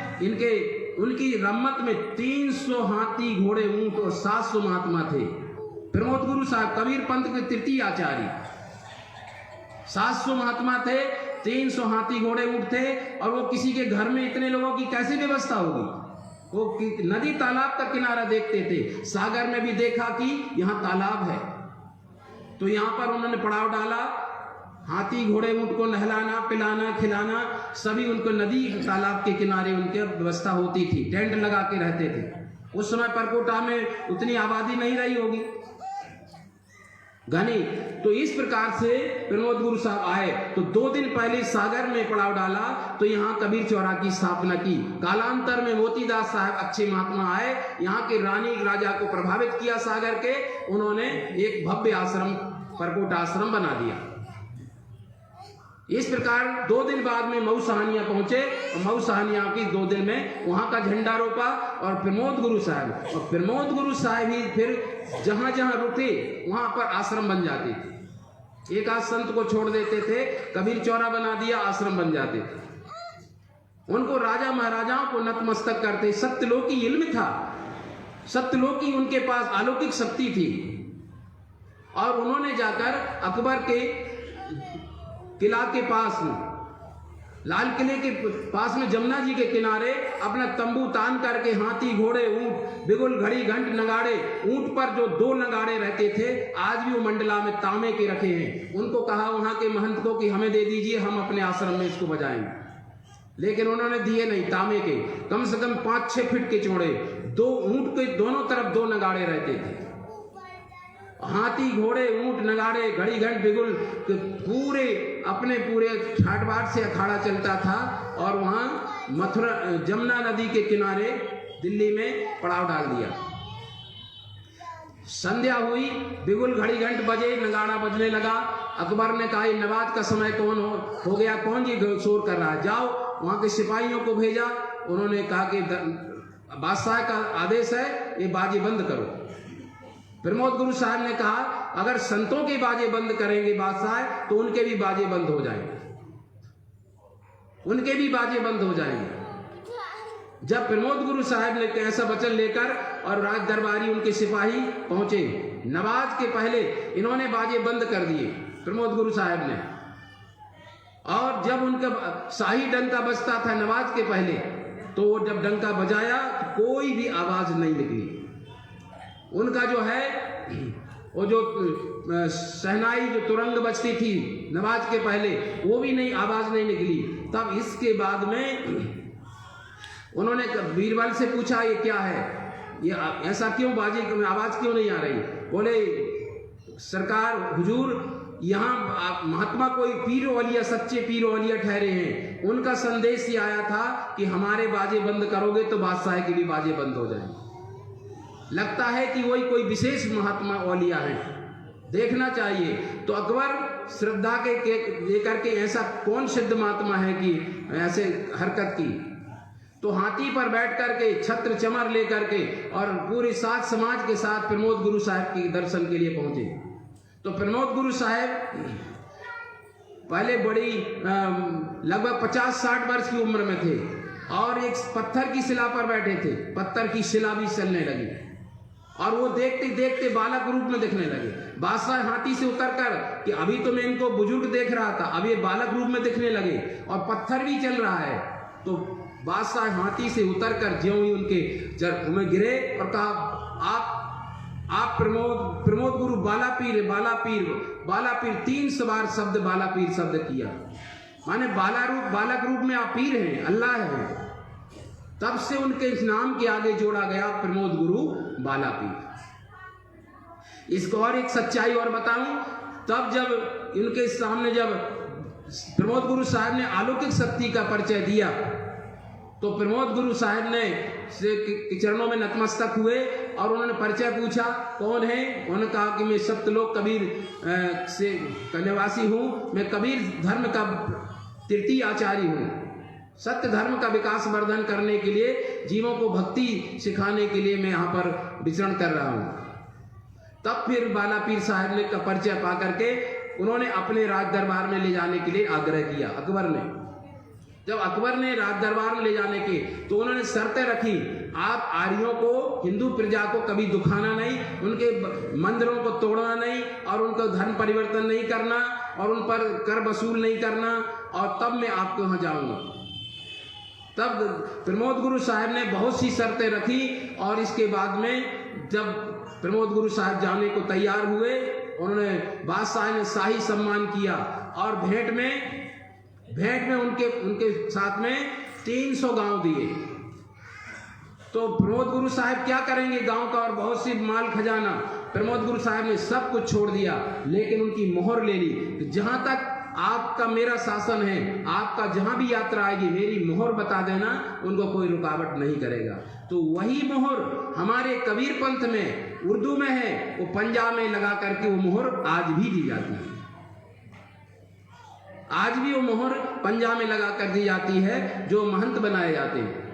उनकी रम्मत में 300 हाथी, घोड़े, ऊंट और 700 महात्मा थे। प्रमोद गुरु साहब कबीर पंथ के तृतीय आचार्य, 700 महात्मा थे, 300 हाथी, घोड़े, ऊंट थे, और वो किसी के घर में इतने लोगों की कैसी व्यवस्था होगी? वो नदी तालाब का किनारा देखते थे। सागर में भी देखा कि यहाँ तालाब है, तो यहाँ पर उन्होंने पड़ाव डाला। हाथी, घोड़े, ऊंट को नहलाना, पिलाना, खिलाना, सभी उनको नदी तालाब के किनारे उनकी व्यवस्था होती थी। टेंट लगा के रहते थे। उस समय परकोटा में उतनी आबादी नहीं रही होगी, घनी। तो इस प्रकार से प्रमोद गुरु साहब आए तो 2 दिन पहले सागर में पड़ाव डाला, तो यहाँ कबीर चौरा की स्थापना की। कालांतर में मोतीदास साहब अच्छे महात्मा आए, यहाँ के रानी राजा को प्रभावित किया सागर के, उन्होंने एक भव्य आश्रम परकोट आश्रम बना दिया। इस प्रकार 2 दिन बाद में मऊ सहानिया पहुंचे, मऊ सहानिया की 2 दिन में वहां का झंडा रोपा और प्रमोद गुरु साहब ही फिर जहां जहां रुके वहां पर आश्रम बन जाते थे। एक आध संत को छोड़ देते थे, कबीर चौरा बना दिया, आश्रम बन जाते थे। उनको राजा महाराजाओं को नतमस्तक करते। सत्यलोकी इल्म था, सत्यलोकी उनके पास अलौकिक शक्ति थी, और उन्होंने जाकर अकबर के किला के पास, लाल किले के पास में जमुना जी के किनारे अपना तंबू तान करके हाथी घोड़े ऊंट बिगुल घड़ी घंट नगाड़े, ऊंट पर जो 2 नगाड़े रहते थे आज भी वो मंडला में तांबे के रखे हैं। उनको कहा वहां के महंत को कि हमें दे दीजिए, हम अपने आश्रम में इसको बजाएंगे, लेकिन उन्होंने दिए नहीं। तांबे के कम से कम 5-6 फीट के चौड़े 2 ऊंट के दोनों तरफ 2 नगाड़े रहते थे। हाथी घोड़े ऊंट नगाड़े घड़ी घंट बिगुल पूरे अपने पूरे ठाट बाट से अखाड़ा चलता था। और वहां मथुरा जमुना नदी के किनारे दिल्ली में पड़ाव डाल दिया। संध्या हुई, बिगुल घड़ी घंट बजे, नगाड़ा बजने लगा। अकबर ने कहा नवाज का समय कौन हो गया, कौन ये शोर कर रहा है, जाओ। वहां के सिपाहियों को भेजा। उन्होंने कहा कि बादशाह का आदेश है, ये बाजे बंद करो। प्रमोद गुरु साहब ने कहा अगर संतों के बाजे बंद करेंगे बादशाह तो उनके भी बाजे बंद हो जाएंगे, उनके भी बाजे बंद हो जाएंगे। जब प्रमोद गुरु साहब ने ऐसा वचन लेकर और राज दरबारी उनके सिपाही पहुंचे, नवाज के पहले इन्होंने बाजे बंद कर दिए प्रमोद गुरु साहब ने। और जब उनका शाही डंका बजता था नवाज के पहले, तो जब डंका बजाया तो कोई भी आवाज नहीं निकली। उनका जो है वो जो शहनाई जो तुरंग बजती थी नवाज के पहले, वो भी नहीं, आवाज नहीं निकली। तब इसके बाद में उन्होंने बीरबल से पूछा ये क्या है, ये ऐसा क्यों बाजे में आवाज क्यों नहीं आ रही। बोले सरकार हुजूर यहाँ महात्मा कोई पीर औलिया सच्चे पीर औलिया ठहरे हैं, उनका संदेश ये आया था कि हमारे बाजे बंद करोगे तो बादशाह के भी बाजे बंद हो जाएंगे। लगता है कि वही कोई विशेष महात्मा औलिया है, देखना चाहिए। तो अकबर श्रद्धा के लेकर के ऐसा कौन सिद्ध महात्मा है कि ऐसे हरकत की। तो हाथी पर बैठ करके छत्र चमर लेकर के और पूरे साथ समाज के साथ प्रमोद गुरु साहब के दर्शन के लिए पहुंचे। तो प्रमोद गुरु साहब पहले बड़ी लगभग 50-60 वर्ष की उम्र में थे और एक पत्थर की शिला पर बैठे थे। पत्थर की शिला भी चलने लगी और वो देखते देखते बालक रूप में दिखने लगे। बादशाह हाथी से उतरकर कि अभी तो मैं इनको बुजुर्ग देख रहा था, अब ये बालक रूप में दिखने लगे और पत्थर भी चल रहा है। तो बादशाह हाथी से उतरकर ज्यों ही उनके जड़ में गिरे और कहा आप प्रमोद गुरु बाला पीर 300 बार शब्द बाला पीर शब्द किया, माने बालक रूप में आप पीर हैं, अल्लाह है। तब से उनके इस नाम के आगे जोड़ा गया प्रमोद गुरु बाला पीर। इसको और एक सच्चाई और बताऊं, तब जब इनके सामने जब प्रमोद गुरु साहब ने अलौकिक शक्ति का परिचय दिया तो प्रमोद गुरु साहब ने से चरणों में नतमस्तक हुए और उन्होंने परिचय पूछा कौन है। उन्होंने कहा कि मैं सत्यलोक कबीर से निवासी हूँ, मैं कबीर धर्म का तृतीय आचार्य हूँ। सत्य धर्म का विकास वर्धन करने के लिए, जीवों को भक्ति सिखाने के लिए मैं यहाँ पर विचरण कर रहा हूँ। तब फिर बाला पीर साहब ने का परिचय पा करके उन्होंने अपने राज दरबार में ले जाने के लिए आग्रह किया अकबर ने। जब अकबर ने राज दरबार में ले जाने के तो उन्होंने शर्तें रखी, आप आर्यों को, हिंदू प्रजा को कभी दुखाना नहीं, उनके मंदिरों को तोड़ना नहीं और उनका धर्म परिवर्तन नहीं करना और उन पर कर वसूल नहीं करना, और तब मैं आपको वहां जाऊंगा। तब प्रमोद गुरु साहब ने बहुत सी शर्तें रखी और इसके बाद में जब प्रमोद गुरु साहब जाने को तैयार हुए, उन्होंने बादशाह ने शाही सम्मान किया और भेंट में उनके साथ में 300 गांव दिए। तो प्रमोद गुरु साहब क्या करेंगे गांव का और बहुत सी माल खजाना। प्रमोद गुरु साहब ने सब कुछ छोड़ दिया, लेकिन उनकी मोहर ले ली। जहां तक आपका मेरा शासन है, आपका जहां भी यात्रा आएगी मेरी मोहर बता देना, उनको कोई रुकावट नहीं करेगा। तो वही मोहर हमारे कबीर पंथ में उर्दू में है, वो पंजाब में लगा करके वो मोहर आज भी दी जाती है। आज भी वो मोहर पंजाब में लगा कर दी जाती है जो महंत बनाए जाते हैं।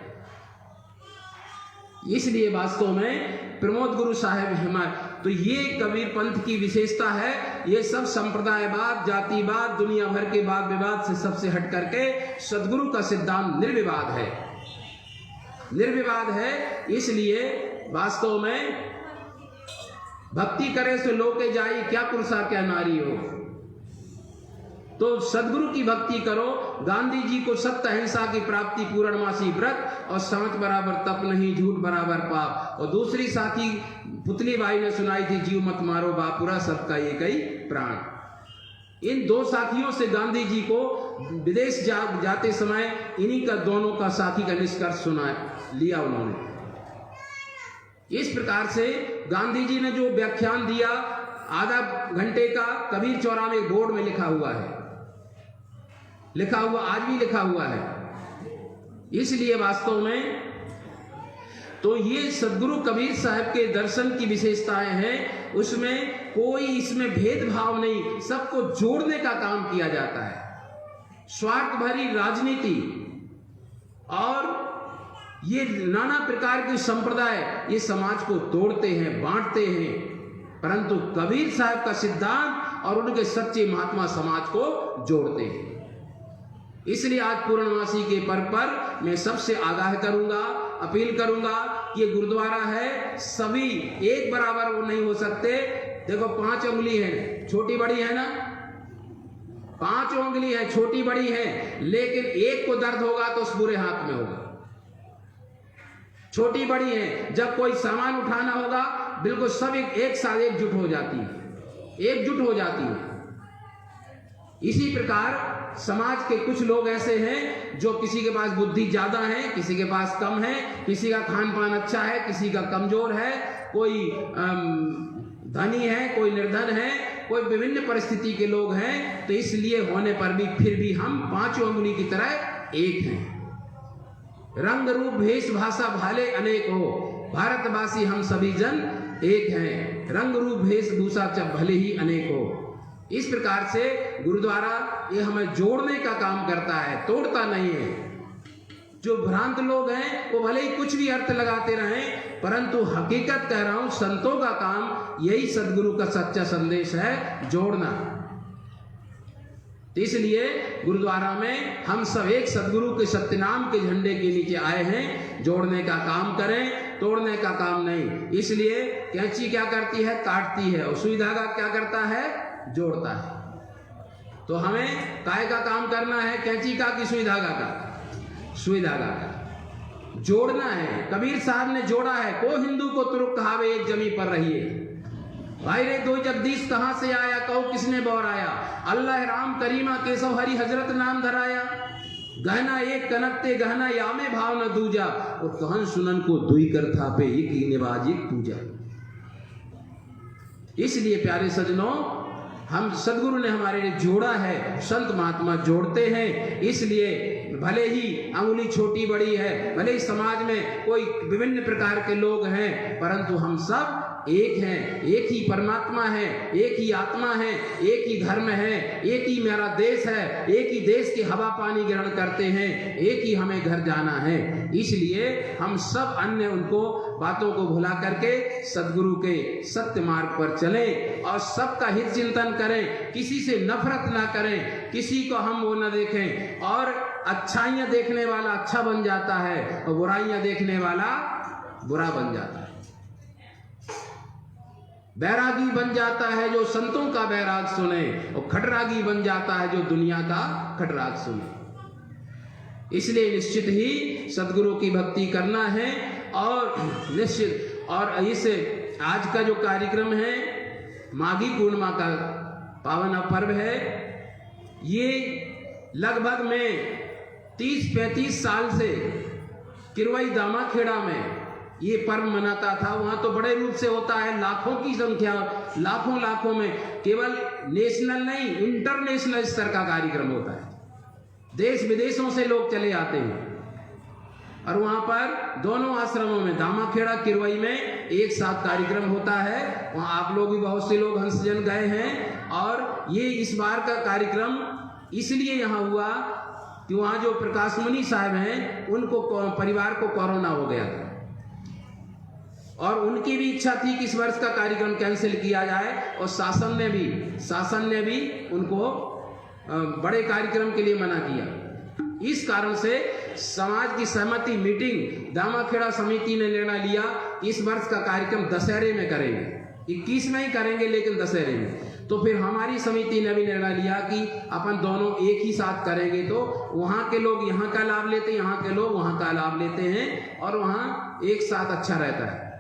इसलिए वास्तव में प्रमोद गुरु साहब हमारे, तो ये कबीर पंथ की विशेषता है। ये सब संप्रदायवाद, जातिवाद, दुनिया भर के वाद विवाद से सबसे हट करके सदगुरु का सिद्धांत निर्विवाद है, निर्विवाद है। इसलिए वास्तव में भक्ति करे सो लोके जाई, क्या पुरुषा क्या नारी हो। तो सदगुरु की भक्ति करो। गांधी जी को सत्य अहिंसा की प्राप्ति पूर्णमासी व्रत और समत बराबर तप नहीं, झूठ बराबर पाप। और दूसरी साथी पुतली बाई ने सुनाई थी, जीव मत मारो बापुरा सबका एक ही प्राण। इन दो साथियों से गांधी जी को विदेश जाते समय इन्हीं का दोनों का साथी का निष्कर्ष सुना लिया उन्होंने। इस प्रकार से गांधी जी ने जो व्याख्यान दिया आधा घंटे का, कबीर चौरा में बोर्ड में लिखा हुआ है, लिखा हुआ आज भी लिखा हुआ है। इसलिए वास्तव में तो ये सदगुरु कबीर साहब के दर्शन की विशेषताएं हैं। उसमें कोई इसमें भेदभाव नहीं, सबको जोड़ने का काम किया जाता है। स्वार्थ भरी राजनीति और ये नाना प्रकार के संप्रदाय ये समाज को तोड़ते हैं, बांटते हैं, परंतु कबीर साहब का सिद्धांत और उनके सच्चे महात्मा समाज को जोड़ते हैं। इसलिए आज पूर्णमासी के पर्व पर मैं सबसे आगाह करूंगा, अपील करूंगा कि ये गुरुद्वारा है, सभी एक बराबर वो नहीं हो सकते। देखो 5 उंगली है, छोटी बड़ी है ना, 5 उंगली है, छोटी बड़ी है, लेकिन एक को दर्द होगा तो उस बुरे हाथ में होगा। छोटी बड़ी है, जब कोई सामान उठाना होगा बिल्कुल सब एक साथ एकजुट हो जाती है, एकजुट हो जाती है। इसी प्रकार समाज के कुछ लोग ऐसे हैं जो किसी के पास बुद्धि ज्यादा है, किसी के पास कम है, किसी का खान पान अच्छा है, किसी का कमजोर है, कोई धनी है, कोई निर्धन है, कोई विभिन्न परिस्थिति के लोग हैं। तो इसलिए होने पर भी फिर भी हम 5 उंगली की तरह एक हैं। रंग रूप भेष भाषा भाले अनेक हो, भारतवासी हम सभी जन एक हैं। रंग रूप भेष भूषा जब भले ही अनेक हो। इस प्रकार से गुरुद्वारा ये हमें जोड़ने का काम करता है, तोड़ता नहीं है। जो भ्रांत लोग हैं वो भले ही कुछ भी अर्थ लगाते रहें, परंतु हकीकत कह रहा हूं, संतों का काम यही सदगुरु का सच्चा संदेश है, जोड़ना। तो इसलिए गुरुद्वारा में हम सब एक सदगुरु के सत्यनाम के झंडे के नीचे आए हैं, जोड़ने का काम करें, तोड़ने का काम नहीं। इसलिए कैंची क्या करती है, काटती है, और सुई धागा क्या करता है, जोड़ता है। तो हमें काय का काम करना है, कैंची का कि सुई धागा का? सुई धागा का जोड़ना है। कबीर साहब ने जोड़ा है, को हिंदू को तुरुक कहावे एक जमी पर रहिए। भाई रे दो जगदीश कहां से आया, कहो किसने बौराया। अल्लाह राम करीमा केशव हरि हजरत नाम धराया। गहना एक कनकते गहना यामे भाव न दूजा, और कहन सुनन को दुई कर थापे एक ही निवाज एक पूजा। इसलिए प्यारे सजनों, हम सदगुरु ने हमारे लिए जोड़ा है, संत महात्मा जोड़ते हैं। इसलिए भले ही अंगुली छोटी बड़ी है, भले ही समाज में कोई विभिन्न प्रकार के लोग हैं, परंतु हम सब एक हैं, एक ही परमात्मा है, एक ही आत्मा है, एक ही धर्म है, एक ही मेरा देश है, एक ही देश की हवा पानी ग्रहण करते हैं, एक ही हमें घर जाना है। इसलिए हम सब अन्य उनको बातों को भुला करके सदगुरु के सत्य मार्ग पर चलें और सबका हित चिंतन करें, किसी से नफरत ना करें, किसी को हम वो न देखें। और अच्छाइयां देखने वाला अच्छा बन जाता है और बुराइयां देखने वाला बुरा बन जाता है। बैरागी बन जाता है जो संतों का बैराग सुने, और खटरागी बन जाता है जो दुनिया का खटराग सुने। इसलिए निश्चित ही सदगुरु की भक्ति करना है। और निश्चित, और इस आज का जो कार्यक्रम है, माघी पूर्णिमा का पावन पर्व है, ये लगभग में 30-35 साल से किरवई दामाखेड़ा में ये पर्व मनाता था, वहां तो बड़े रूप से होता है, लाखों की संख्या, लाखों में, केवल नेशनल नहीं इंटरनेशनल स्तर का कार्यक्रम होता है। देश विदेशों से लोग चले आते हैं और वहां पर दोनों आश्रमों में दामाखेड़ा किरवई में एक साथ कार्यक्रम होता है। वहां आप लोग भी बहुत से लोग हंसजन गए हैं और ये इस बार का कार्यक्रम इसलिए यहाँ हुआ कि वहाँ जो प्रकाश मुनि साहब हैं उनको परिवार को कोरोना हो गया था और उनकी भी इच्छा थी कि इस वर्ष का कार्यक्रम कैंसिल किया जाए और शासन ने भी उनको बड़े कार्यक्रम के लिए मना किया। इस कारण से समाज की सहमति मीटिंग दामाखेड़ा समिति ने निर्णय लिया इस वर्ष का कार्यक्रम दशहरे में करेंगे, 21 में ही करेंगे लेकिन दशहरे में। तो फिर हमारी समिति ने भी निर्णय लिया कि अपन दोनों एक ही साथ करेंगे, तो वहाँ के लोग यहाँ का लाभ लेते हैं, यहाँ के लोग वहाँ का लाभ लेते हैं और वहाँ एक साथ अच्छा रहता है।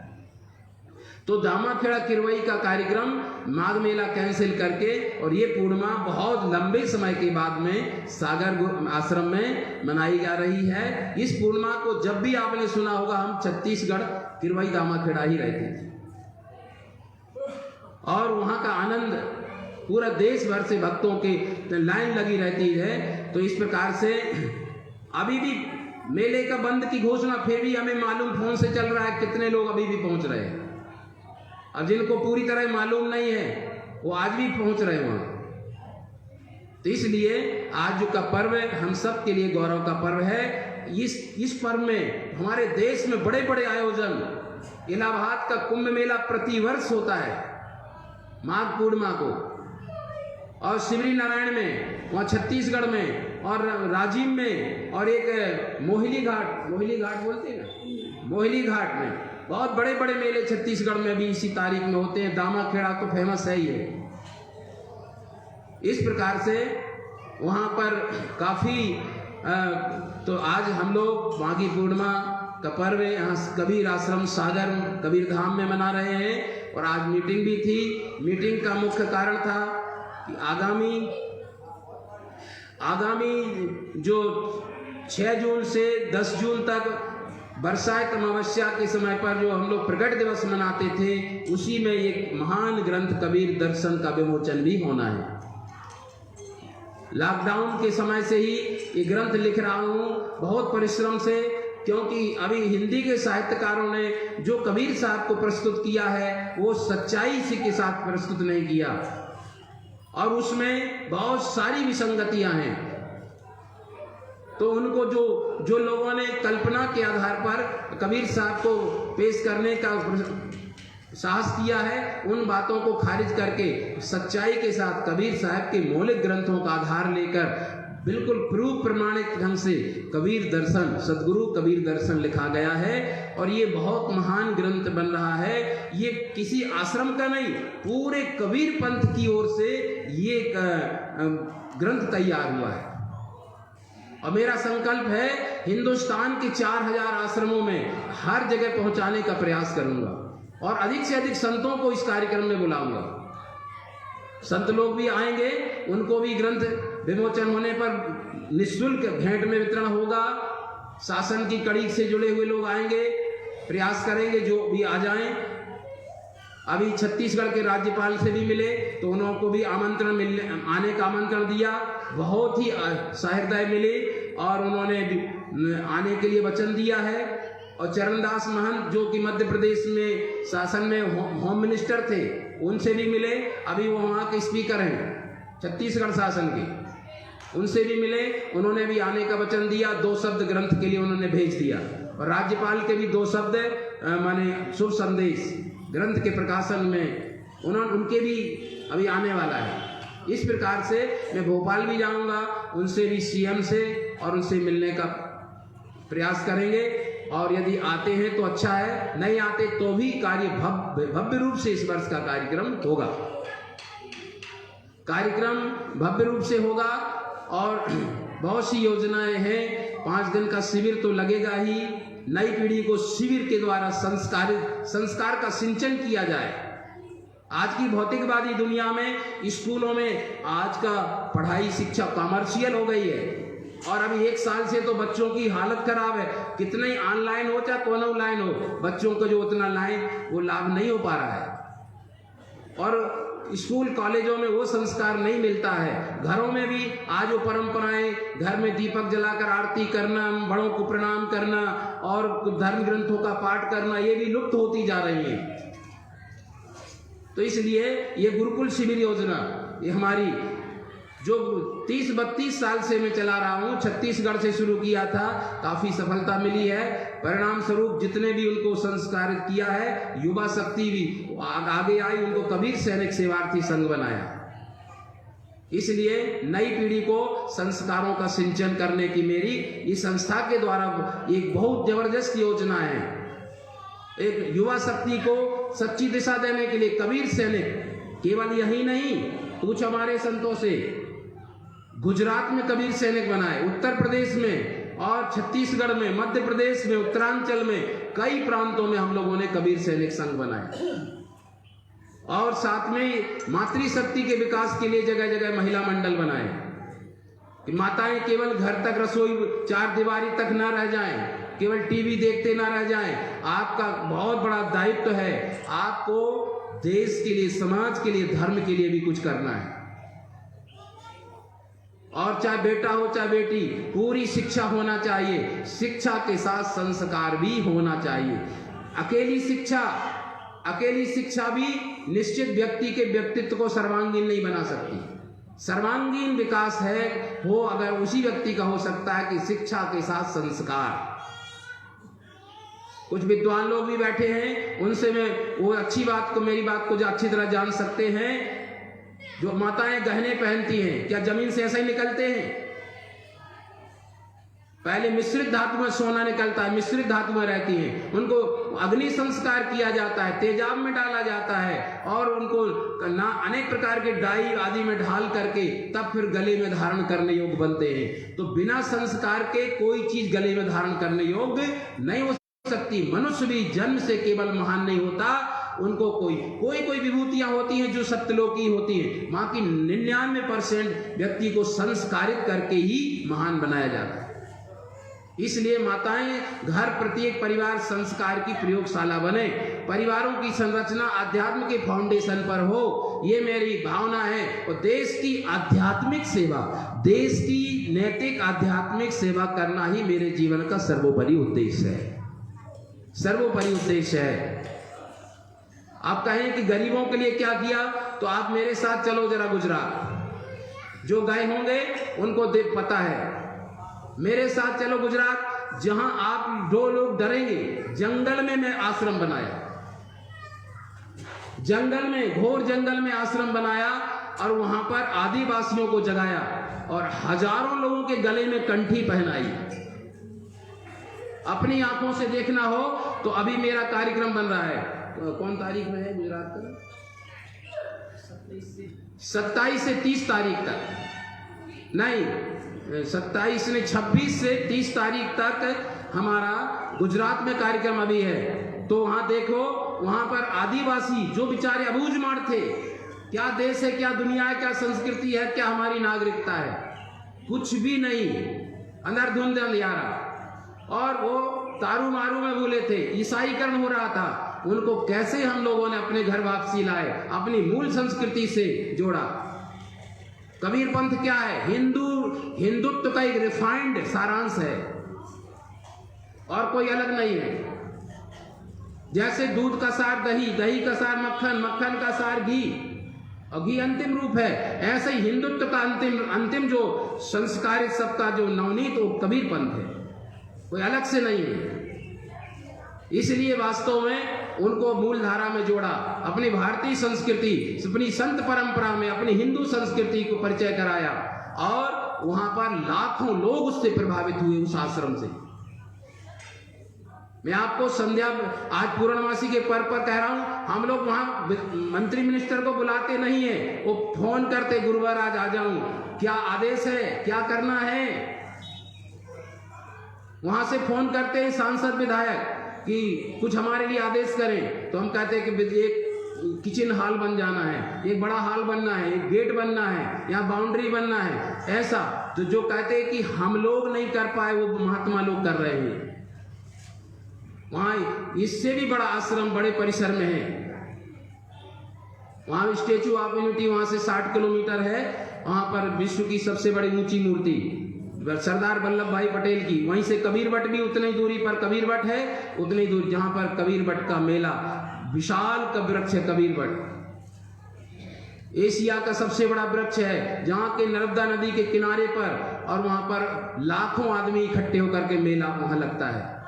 तो दामाखेड़ा किरवई का कार्यक्रम माघ मेला कैंसिल करके और ये पूर्णिमा बहुत लंबे समय के बाद में सागर आश्रम में मनाई जा रही है। इस पूर्णिमा को जब भी आपने सुना होगा, हम छत्तीसगढ़ किरवई दामाखेड़ा ही रहते थे और वहाँ का आनंद पूरा देश भर से भक्तों के लाइन लगी रहती है। तो इस प्रकार से अभी भी मेले का बंद की घोषणा फिर भी हमें मालूम फोन से चल रहा है कितने लोग अभी भी पहुंच रहे हैं। अब जिनको पूरी तरह मालूम नहीं है वो आज भी पहुंच रहे हैं वहां। तो इसलिए आज का पर्व हम सब के लिए गौरव का पर्व है। इस पर्व में हमारे देश में बड़े बड़े आयोजन, इलाहाबाद का कुंभ मेला प्रतिवर्ष होता है माघ पूर्णिमा को, और शिवरी नारायण में, वहाँ छत्तीसगढ़ में, और राजिम में, और एक मोहिली घाट बोलते हैं ना, मोहिली घाट में बहुत बड़े बड़े मेले छत्तीसगढ़ में भी इसी तारीख में होते हैं। दामाखेड़ा तो फेमस है ही है। इस प्रकार से वहाँ पर काफ़ी तो आज हम लोग माघी पूर्णिमा का पर्व यहाँ कबीर आश्रम सागर कबीर धाम में मना रहे हैं और आज मीटिंग भी थी। मीटिंग का मुख्य कारण था कि आगामी जो 6 जून से 10 जून तक बरसात अमावस्या के समय पर जो हम लोग प्रकट दिवस मनाते थे, उसी में एक महान ग्रंथ कबीर दर्शन का विमोचन भी होना है। लॉकडाउन के समय से ही ये ग्रंथ लिख रहा हूँ बहुत परिश्रम से, क्योंकि अभी हिंदी के साहित्यकारों ने जो कबीर साहब को प्रस्तुत किया है वो सच्चाई से के साथ प्रस्तुत नहीं किया और उसमें बहुत सारी विसंगतियां हैं। तो उनको जो लोगों ने कल्पना के आधार पर कबीर साहब को पेश करने का साहस किया है, उन बातों को खारिज करके सच्चाई के साथ कबीर साहब के मौलिक ग्रंथों का आधार लेकर बिल्कुल प्रूफ प्रमाणित ढंग से कबीर दर्शन, सदगुरु कबीर दर्शन लिखा गया है और ये बहुत महान ग्रंथ बन रहा है। ये किसी आश्रम का नहीं, पूरे कबीर पंथ की ओर से ये ग्रंथ तैयार हुआ है और मेरा संकल्प है हिंदुस्तान के 4000 आश्रमों में हर जगह पहुंचाने का प्रयास करूंगा और अधिक से अधिक संतों को इस कार्यक्रम में बुलाऊंगा। संत लोग भी आएंगे, उनको भी ग्रंथ विमोचन होने पर निःशुल्क भेंट में वितरण होगा। शासन की कड़ी से जुड़े हुए लोग आएंगे, प्रयास करेंगे जो भी आ जाएं। अभी छत्तीसगढ़ के राज्यपाल से भी मिले तो उनको भी आने का आमंत्रण दिया, बहुत ही सहृदय मिले और उन्होंने आने के लिए वचन दिया है। और चरणदास महंत जो कि मध्य प्रदेश में शासन में होम मिनिस्टर थे, उनसे भी मिले। अभी वो वहाँ के स्पीकर हैं छत्तीसगढ़ शासन के, उनसे भी मिले, उन्होंने भी आने का वचन दिया। 2 शब्द ग्रंथ के लिए उन्होंने भेज दिया और राज्यपाल के भी 2 शब्द माने शुभ संदेश ग्रंथ के प्रकाशन में उनके भी अभी आने वाला है। इस प्रकार से मैं भोपाल भी जाऊंगा, उनसे भी सीएम से और उनसे मिलने का प्रयास करेंगे और यदि आते हैं तो अच्छा है, नहीं आते तो भी कार्य भव्य रूप से इस वर्ष का कार्यक्रम होगा। कार्यक्रम भव्य रूप से होगा और बहुत सी योजनाएं हैं। 5 दिन का शिविर तो लगेगा ही। नई पीढ़ी को शिविर के द्वारा संस्कार का सिंचन किया जाए। आज की भौतिकवादी दुनिया में स्कूलों में आज का पढ़ाई शिक्षा कमर्शियल हो गई है। और अभी 1 साल से तो बच्चों की हालत खराब है। कितना ही ऑनलाइन हो चाहे कौन ऑनलाइन हो, बच्चों को जो उतना लाइन वो लाभ नहीं हो पा रहा है। और स्कूल कॉलेजों में वो संस्कार नहीं मिलता है। घरों में भी आज वो परंपराएं, घर में दीपक जलाकर आरती करना, बड़ों को प्रणाम करना और धर्म ग्रंथों का पाठ करना, ये भी लुप्त होती जा रही है। तो इसलिए ये गुरुकुल शिविर योजना ये हमारी जो 30-32 साल से मैं चला रहा हूँ, छत्तीसगढ़ से शुरू किया था, काफी सफलता मिली है। परिणाम स्वरूप जितने भी उनको संस्कारित किया है, युवा शक्ति भी आगे आई, उनको कबीर सैनिक सेवार्थी संघ बनाया। इसलिए नई पीढ़ी को संस्कारों का सिंचन करने की मेरी इस संस्था के द्वारा एक बहुत जबरदस्त योजना है। एक युवा शक्ति को सच्ची दिशा देने के लिए कबीर सैनिक, केवल यही नहीं, कुछ हमारे संतों से गुजरात में कबीर सैनिक बनाए, उत्तर प्रदेश में और छत्तीसगढ़ में, मध्य प्रदेश में, उत्तरांचल में, कई प्रांतों में हम लोगों ने कबीर सैनिक संघ बनाए। और साथ में मातृशक्ति के विकास के लिए जगह जगह महिला मंडल बनाए कि माताएं केवल घर तक रसोई 4 दीवारी तक ना रह जाएं, केवल टीवी देखते ना रह जाएं। आपका बहुत बड़ा दायित्व है, आपको देश के लिए, समाज के लिए, धर्म के लिए भी कुछ करना है। और चाहे बेटा हो चाहे बेटी, पूरी शिक्षा होना चाहिए। शिक्षा के साथ संस्कार भी होना चाहिए। अकेली शिक्षा भी निश्चित व्यक्ति के व्यक्तित्व को सर्वांगीण नहीं बना सकती। सर्वांगीण विकास हो अगर उसी व्यक्ति का हो सकता है कि शिक्षा के साथ संस्कार। कुछ विद्वान लोग भी बैठे हैं, उनसे मैं वो मेरी बात को जो अच्छी तरह जान सकते हैं। जो माताएं गहने पहनती हैं, क्या जमीन से ऐसे ही निकलते हैं? पहले मिश्रित धातु में सोना निकलता है, मिश्रित धातु में रहती हैं। उनको अग्नि संस्कार किया जाता है, तेजाब में डाला जाता है और उनको अनेक प्रकार के डाई आदि में ढाल करके तब फिर गले में धारण करने योग्य बनते हैं। तो बिना संस्कार के कोई चीज गले में धारण करने योग्य नहीं हो सकती। मनुष्य भी जन्म से केवल महान नहीं होता, उनको कोई विभूतियां होती हैं जो सत्यलोकी होती हैं। बाकी 99% व्यक्ति को संस्कारित करके ही महान बनाया जाता है। इसलिए माताएं, घर, प्रत्येक परिवार संस्कार की प्रयोगशाला बने। परिवारों की संरचना आध्यात्म के फाउंडेशन पर हो, ये मेरी भावना है। और देश की आध्यात्मिक सेवा, देश की नैतिक आध्यात्मिक सेवा करना ही मेरे जीवन का सर्वोपरि उद्देश्य है। सर्वोपरि उद्देश्य है। आप कहें कि गरीबों के लिए क्या किया, तो आप मेरे साथ चलो जरा गुजरात। जो गए होंगे उनको पता है। मेरे साथ चलो गुजरात, जहां आप 2 लोग डरेंगे। जंगल में मैं आश्रम बनाया, जंगल में, घोर जंगल में आश्रम बनाया और वहां पर आदिवासियों को जगाया और हजारों लोगों के गले में कंठी पहनाई। अपनी आंखों से देखना हो तो अभी मेरा कार्यक्रम बन रहा है। कौन तारीख में है गुजरात का? 27 से 30 तारीख तक नहीं, 27 ने 26 से 30 तारीख तक हमारा गुजरात में कार्यक्रम अभी है। तो वहां देखो, वहां पर आदिवासी जो बेचारे अबूझमाड़ थे, क्या देश है, क्या दुनिया है, क्या संस्कृति है, क्या हमारी नागरिकता है, कुछ भी नहीं, अंधाधुंध अंधियारा। और वो तारू मारू में भूले थे, ईसाईकरण हो रहा था। उनको कैसे हम लोगों ने अपने घर वापसी लाए, अपनी मूल संस्कृति से जोड़ा। कबीर पंथ क्या है? हिंदुत्व का एक रिफाइंड सारांश है और कोई अलग नहीं है। जैसे दूध का सार दही, दही का सार मक्खन, मक्खन का सार घी और घी अंतिम रूप है, ऐसे ही हिंदुत्व का अंतिम जो संस्कारित सबका जो नवनीत वो कबीर पंथ है, कोई अलग से नहीं है। इसलिए वास्तव में उनको मूल धारा में जोड़ा, अपनी भारतीय संस्कृति, अपनी संत परंपरा में अपनी हिंदू संस्कृति को परिचय कराया और वहां पर लाखों लोग उससे प्रभावित हुए, उस आश्रम से। मैं आपको संध्या आज पूर्णमासी के पर्व पर कह रहा हूं, हम लोग वहां मंत्री मिनिस्टर को बुलाते नहीं है, वो फोन करते, गुरुवार आज आ जाऊं, क्या आदेश है, क्या करना है। वहां से फोन करते हैं सांसद विधायक कि कुछ हमारे लिए आदेश करें, तो हम कहते हैं कि एक किचन हॉल बन जाना है, एक बड़ा हॉल बनना है, एक गेट बनना है, यहाँ बाउंड्री बनना है, ऐसा तो जो कहते हैं कि हम लोग नहीं कर पाए वो महात्मा लोग कर रहे हैं। वहाँ इससे भी बड़ा आश्रम बड़े परिसर में है, वहाँ स्टेचू ऑफ यूनिटी वहाँ से 60 किलोमीटर है, वहाँ पर विश्व की सबसे बड़ी ऊंची मूर्ति सरदार वल्लभ भाई पटेल की। वहीं से कबीर वट भी उतनी दूरी पर कबीर वट है, उतनी दूर जहाँ पर कबीर वट का मेला, विशाल का वृक्ष है कबीर वट। एशिया का सबसे बड़ा वृक्ष है, जहाँ के नर्मदा नदी के किनारे पर, और वहाँ पर लाखों आदमी इकट्ठे होकर के मेला वहाँ लगता है,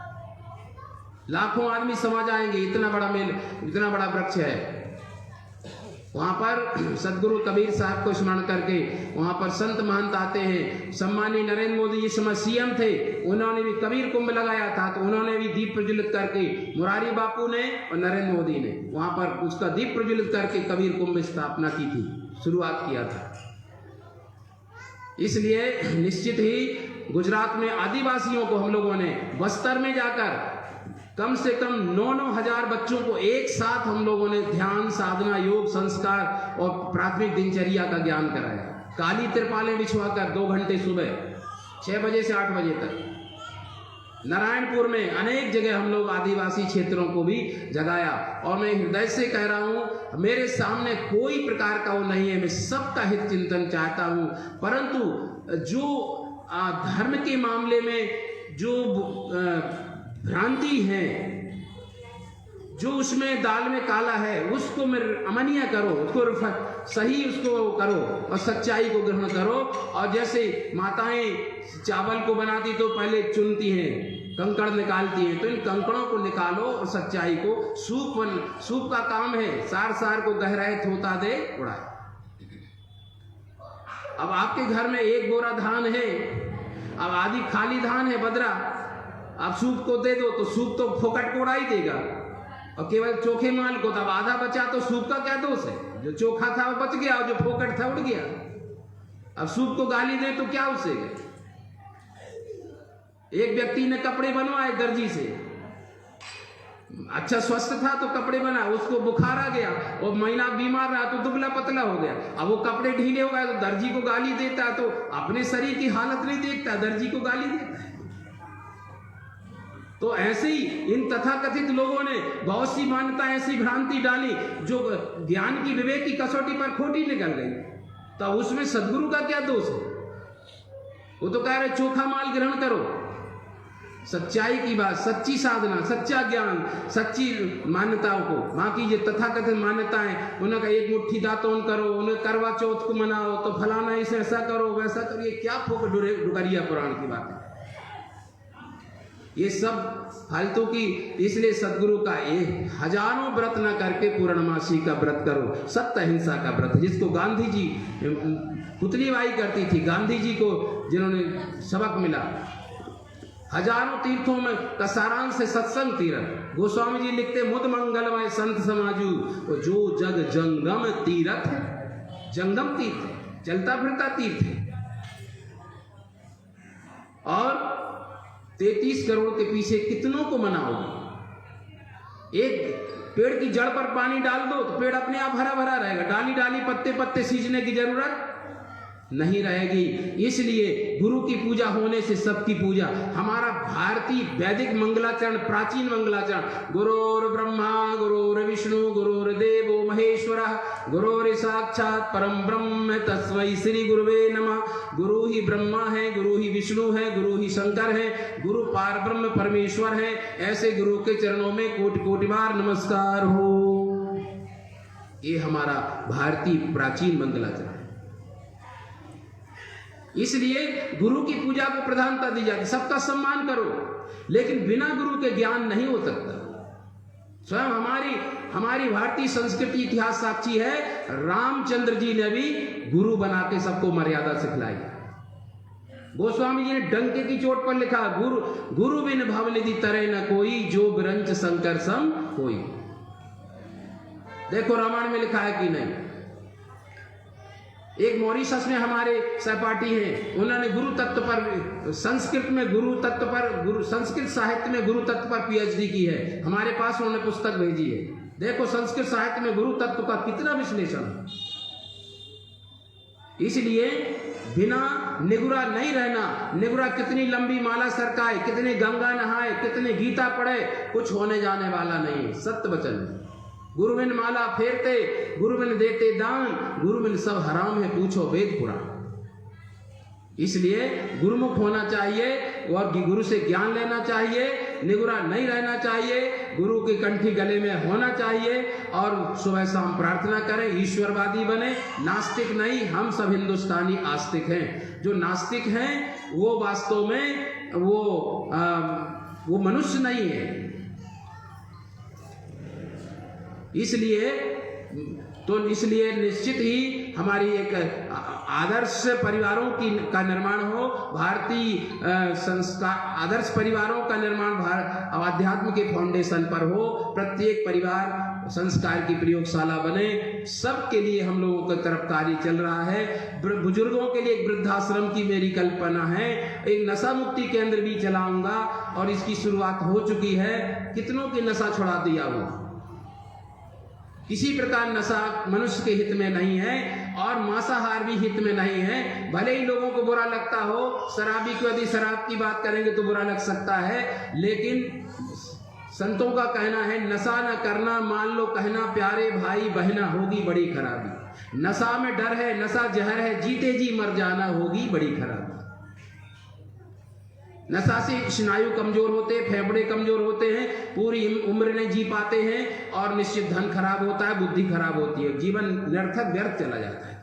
लाखों आदमी समा जाएंगे, इतना बड़ा मेला, इतना बड़ा वृक्ष है। वहाँ पर सदगुरु कबीर साहब को स्मरण करके वहाँ पर संत महंत आते हैं। सम्मानीय नरेंद्र मोदी जी समय सीएम थे, उन्होंने भी कबीर कुंभ लगाया था, तो उन्होंने भी दीप प्रज्वलित करके, मुरारी बापू ने और नरेंद्र मोदी ने वहाँ पर उसका दीप प्रज्वलित करके कबीर कुंभ स्थापना की थी, शुरुआत किया था। इसलिए निश्चित ही गुजरात में आदिवासियों को हम लोगों ने बस्तर में जाकर कम से कम 9-9 हजार बच्चों को एक साथ हम लोगों ने ध्यान, साधना, योग, संस्कार और प्राथमिक दिनचर्या का ज्ञान कराया। काली तिरपालें बिछवाकर 2 घंटे सुबह 6 बजे से 8 बजे तक। नारायणपुर में अनेक जगह हम लोग आदिवासी क्षेत्रों को भी जगाया। और मैं हृदय से कह रहा हूँ, मेरे सामने कोई प्रकार का वो नहीं है, मैं सबका हित चिंतन चाहता हूँ, परंतु जो धर्म के मामले में जो भ्रांति है, जो उसमें दाल में काला है, उसको अमान्य करो, उसको सही उसको करो और सच्चाई को ग्रहण करो। और जैसे माताएं चावल को बनाती तो पहले चुनती हैं, कंकड़ निकालती हैं, तो इन कंकड़ों को निकालो और सच्चाई को, सूप का काम है, सार को गहराए थोता दे उड़ाए। अब आपके घर में 1 बोरा धान है, अब आधी खाली धान है बदरा, आप सूप को दे दो तो सूप तो फोकट को उड़ा ही देगा, और केवल चोखे माल को तब आधा बचा, तो सूप का क्या दोष है? जो चोखा था वो बच गया और जो फोकट था उड़ गया। अब सूप को गाली दे तो क्या उसे? एक व्यक्ति ने कपड़े बनवाए दर्जी से, अच्छा स्वस्थ था तो कपड़े बना, उसको बुखार आ गया और महीना बीमार रहा तो दुबला पतला हो गया। अब वो कपड़े ढीले हो गए तो दर्जी को गाली देता, तो अपने शरीर की हालत नहीं देखता, दर्जी को गाली देता है। तो ऐसे ही इन तथाकथित लोगों ने बहुत सी मान्यता, ऐसी भ्रांति डाली जो ज्ञान की, विवेक की कसौटी पर खोटी निकल गई। तो उसमें सदगुरु का क्या दोष है? वो तो कह रहे चोखा माल ग्रहण करो, सच्चाई की बात, सच्ची साधना, सच्चा ज्ञान, सच्ची मान्यताओं को। बाकी ये तथाकथित मान्यताएं, उनका एक मुट्ठी दातोन करो, उन्हें करवा चौथ को मनाओ, तो फलाना इसे ऐसा करो वैसा करो, ये क्या फोक डुगरिया पुराण की बात है, ये सब फालतू की। इसलिए सदगुरु का ये हजारों व्रत न करके पूर्णमासी का व्रत करो, सत्य अहिंसा का व्रत, जिसको गांधी जी पुतलीबाई करती थी, गांधी जी को जिन्होंने सबक मिला। हजारों तीर्थों में का सारांश है सत्संग तीर्थ। गोस्वामी जी लिखते, मुद मंगलमय संत समाजू, जो जग जंगम तीर्थ है, जंगम तीर्थ है, चलता फिरता तीर्थ है। और 33 करोड़ के पीछे कितनों को मनाओगे? एक पेड़ की जड़ पर पानी डाल दो तो पेड़ अपने आप हरा भरा रहेगा, डाली डाली पत्ते पत्ते सींचने की जरूरत नहीं रहेगी। इसलिए गुरु की पूजा होने से सबकी पूजा। हमारा भारतीय वैदिक मंगलाचरण, प्राचीन मंगलाचरण, गुरुर् ब्रह्मा गुरुर्विष्णु गुरुर्देवो महेश्वरः, गुरुर् साक्षात परम ब्रह्म तस्मै श्री गुरुवे नमः। गुरु ही ब्रह्मा है, गुरु ही विष्णु है, गुरु ही शंकर है, गुरु पार ब्रह्म परमेश्वर है। ऐसे गुरु के चरणों में कोटि कोटि बार नमस्कार हो। ये हमारा भारतीय प्राचीन मंगलाचरण। इसलिए गुरु की पूजा को प्रधानता दी जाती, सबका सम्मान करो, लेकिन बिना गुरु के ज्ञान नहीं हो सकता। स्वयं हमारी भारतीय संस्कृति इतिहास साक्षी है, रामचंद्र जी ने भी गुरु बना के सबको मर्यादा सिखलाई। गोस्वामी जी ने डंके की चोट पर लिखा, गुरु बिन भवनिधि तरे न कोई, जो बिरंच शंकर सम कोई। देखो रामायण में लिखा है कि नहीं। एक मॉरिशस में हमारे सहपाठी हैं, उन्होंने गुरु तत्व पर, संस्कृत में गुरु तत्व पर, संस्कृत साहित्य में गुरु तत्व पर पीएचडी की है। हमारे पास उन्होंने पुस्तक भेजी है। देखो संस्कृत साहित्य में गुरु तत्व का कितना विश्लेषण। इसलिए बिना निगुरा नहीं रहना। निगुरा कितनी लंबी माला सरकाए, कितने गंगा नहाए, कितने गीता पढ़े, कुछ होने जाने वाला नहीं। सत्य वचन। गुरुबिन माला फेरते, गुरुबिन देते दान, गुरुबिन सब हराम है, पूछो वेद पुराण। इसलिए गुरुमुख होना चाहिए और गुरु से ज्ञान लेना चाहिए, निगुरा नहीं रहना चाहिए, गुरु की कंठी गले में होना चाहिए और सुबह शाम प्रार्थना करें, ईश्वरवादी बने, नास्तिक नहीं। हम सब हिंदुस्तानी आस्तिक हैं। जो नास्तिक हैं वो वास्तव में वो मनुष्य नहीं है। इसलिए निश्चित ही हमारी एक आदर्श परिवारों का निर्माण हो। भारतीय संस्कार आदर्श परिवारों का निर्माण अध्यात्म के फाउंडेशन पर हो। प्रत्येक परिवार संस्कार की प्रयोगशाला बने। सबके लिए हम लोगों की तरफ कार्य चल रहा है। बुजुर्गों के लिए एक वृद्धाश्रम की मेरी कल्पना है। एक नशा मुक्ति केंद्र भी चलाऊंगा और इसकी शुरुआत हो चुकी है। कितनों की नशा छुड़ा दिया हो। किसी प्रकार नशा मनुष्य के हित में नहीं है और मांसाहार भी हित में नहीं है। भले ही लोगों को बुरा लगता हो, शराबी को यदि शराब की बात करेंगे तो बुरा लग सकता है, लेकिन संतों का कहना है नशा न करना, मान लो कहना प्यारे भाई बहना, होगी बड़ी खराबी। नशा में डर है, नशा जहर है, जीते जी मर जाना, होगी बड़ी खराबी। नशा से स्नायु कमजोर होते, फेफड़े कमजोर होते हैं, पूरी उम्र नहीं जी पाते हैं और निश्चित धन खराब होता है, बुद्धि खराब होती है, जीवन निरर्थक व्यर्थ चला जाता है।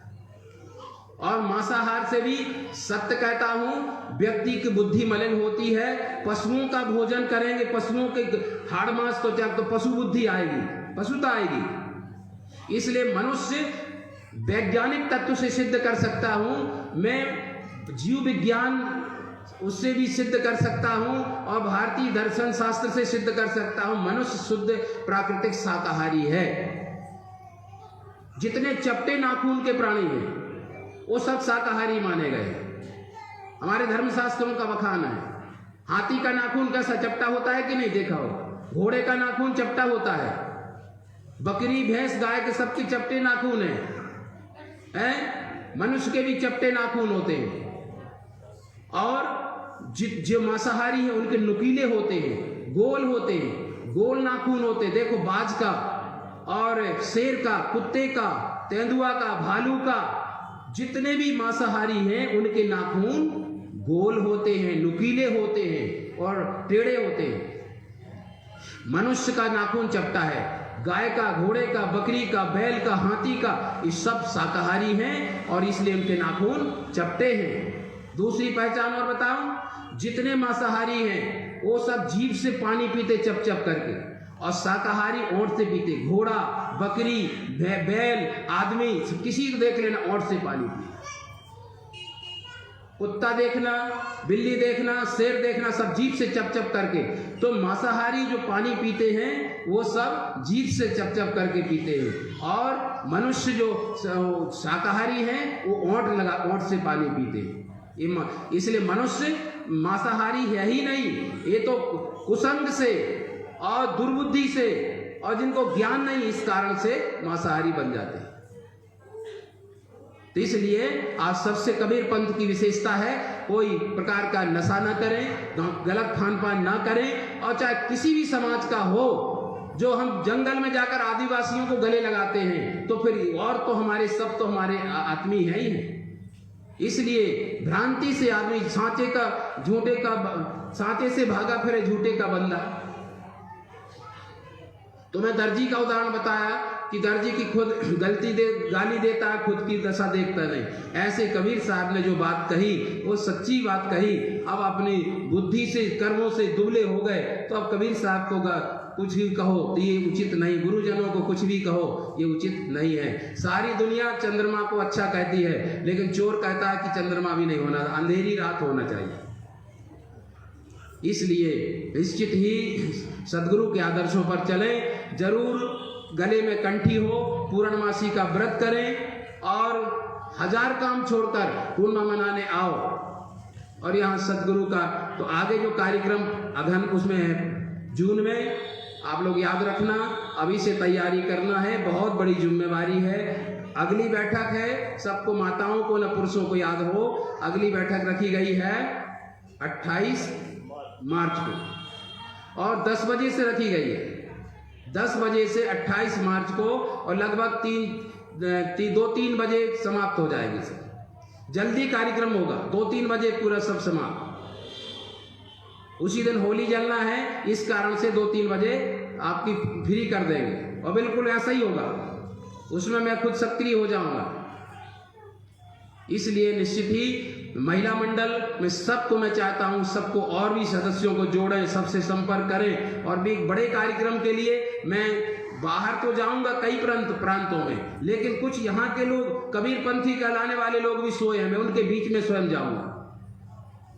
और मांसाहार से भी सत्य कहता हूं, व्यक्ति की बुद्धि मलिन होती है। पशुओं का भोजन करेंगे, पशुओं के हाड़ मांस तो पशु बुद्धि आएगी, पशुता आएगी। इसलिए मनुष्य वैज्ञानिक तत्व से सिद्ध कर सकता हूं, मैं जीव विज्ञान उससे भी सिद्ध कर सकता हूं और भारतीय दर्शन शास्त्र से सिद्ध कर सकता हूं, मनुष्य शुद्ध प्राकृतिक शाकाहारी है। जितने चपटे नाखून के प्राणी हैं वो सब शाकाहारी माने गए। हमारे धर्मशास्त्रों का बखान है। हाथी का नाखून कैसा चपटा होता है कि नहीं देखा हो? घोड़े का नाखून चपटा होता है, बकरी भैंस गाय के सबके चपटे नाखून हैं। मनुष्य के भी चपटे नाखून होते हैं और जो मांसाहारी है उनके नुकीले होते हैं, गोल होते हैं, गोल नाखून होते हैं। देखो बाज का और शेर का, कुत्ते का, तेंदुआ का, भालू का, जितने भी मांसाहारी हैं उनके नाखून गोल होते हैं, नुकीले होते हैं और टेढ़े होते हैं। मनुष्य का नाखून चपटा है। गाय का, घोड़े का, बकरी का, बैल का, हाथी का, ये सब शाकाहारी हैं और इसलिए उनके नाखून चपटे हैं। दूसरी पहचान और बताऊं, जितने मांसाहारी हैं वो सब जीभ से पानी पीते चप चप करके और शाकाहारी ओंठ से पीते। घोड़ा, बकरी, बैल, आदमी, किसी को देख लेना ओंठ से पानी पीते। कुत्ता देखना, बिल्ली देखना, शेर देखना, सब जीभ से चप चप करके। तो मांसाहारी जो पानी पीते हैं वो सब जीभ से चप चप करके पीते हैं और मनुष्य जो शाकाहारी हैं वो ओंठ से पानी पीते हैं। इसलिए मनुष्य मांसाहारी है ही नहीं, ये तो कुसंग से और दुर्बुद्धि से और जिनको ज्ञान नहीं इस कारण से मांसाहारी बन जाते हैं। तो इसलिए आज सबसे कबीर पंथ की विशेषता है, कोई प्रकार का नशा ना करें, गलत खान पान ना करें और चाहे किसी भी समाज का हो। जो हम जंगल में जाकर आदिवासियों को गले लगाते हैं तो फिर और तो हमारे सब तो हमारे आत्मी है ही है। इसलिए भ्रांति से आदमी सांचे से भागा फिरे झूठे का बंदा। तो मैं दर्जी का उदाहरण बताया कि दर्जी की खुद गाली देता है, खुद की दशा देखता नहीं। ऐसे कबीर साहब ने जो बात कही वो सच्ची बात कही। अब अपनी बुद्धि से, कर्मों से दुबले हो गए तो अब कबीर साहब को कुछ भी कहो तो ये उचित नहीं, गुरुजनों को कुछ भी कहो ये उचित नहीं है। सारी दुनिया चंद्रमा को अच्छा कहती है लेकिन चोर कहता है कि चंद्रमा भी नहीं होना, अंधेरी रात होना चाहिए। इसलिए निश्चित ही सदगुरु के आदर्शों पर चलें। जरूर गले में कंठी हो, पूर्णमासी का व्रत करें और 1000 काम छोड़कर पूर्णिमा मनाने आओ। और यहाँ सदगुरु का तो आगे जो कार्यक्रम अगहन उसमें है, जून में आप लोग याद रखना, अभी से तैयारी करना है, बहुत बड़ी जिम्मेवारी है। अगली बैठक है, सबको माताओं को न पुरुषों को याद हो, अगली बैठक रखी गई है 28 मार्च को और 10 बजे से रखी गई है। 10 बजे से 28 मार्च को और लगभग 2-3 बजे समाप्त हो जाएगी सब। जल्दी कार्यक्रम होगा, 2-3 बजे पूरा सब समाप्त। उसी दिन होली जलना है, इस कारण से 2-3 बजे आपकी फ्री कर देंगे और बिल्कुल ऐसा ही होगा, उसमें मैं खुद सक्रिय हो जाऊंगा। इसलिए निश्चित ही महिला मंडल में सबको मैं चाहता हूं, सबको और भी सदस्यों को जोड़ें, सबसे संपर्क करें। और भी बड़े कार्यक्रम के लिए मैं बाहर तो जाऊंगा कई प्रांतों में, लेकिन कुछ यहाँ के लोग कबीरपंथी कहलाने वाले लोग भी सोए हैं, मैं उनके बीच में स्वयं जाऊंगा।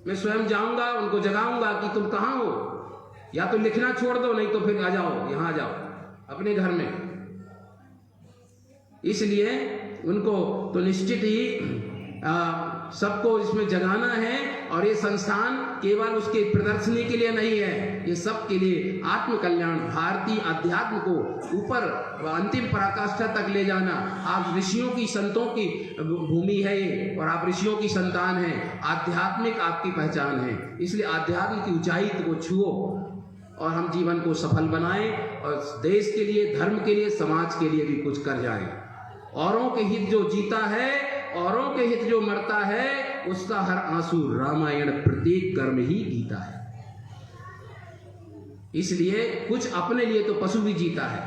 मैं स्वयं जाऊंगा, उनको जगाऊंगा कि तुम कहाँ हो, या तो लिखना छोड़ दो, नहीं तो फिर आ जाओ, यहाँ आ जाओ अपने घर में। इसलिए उनको तो निश्चित ही सबको इसमें जगाना है। और ये संस्थान केवल उसके प्रदर्शनी के लिए नहीं है, ये सब के लिए आत्म कल्याण, भारतीय अध्यात्म को ऊपर अंतिम पराकाष्ठा तक ले जाना। आप ऋषियों की संतों की भूमि है ये, और आप ऋषियों की संतान हैं, आध्यात्मिक आपकी पहचान है। इसलिए आध्यात्म की ऊंचाई को छुओ और हम जीवन को सफल बनाएं और देश के लिए, धर्म के लिए, समाज के लिए भी कुछ कर जाएं। औरों के हित जो जीता है, औरों के हित जो मरता है, उसका हर आंसू रामायण प्रत्येक कर्म ही गीता है। इसलिए कुछ अपने लिए तो पशु भी जीता है,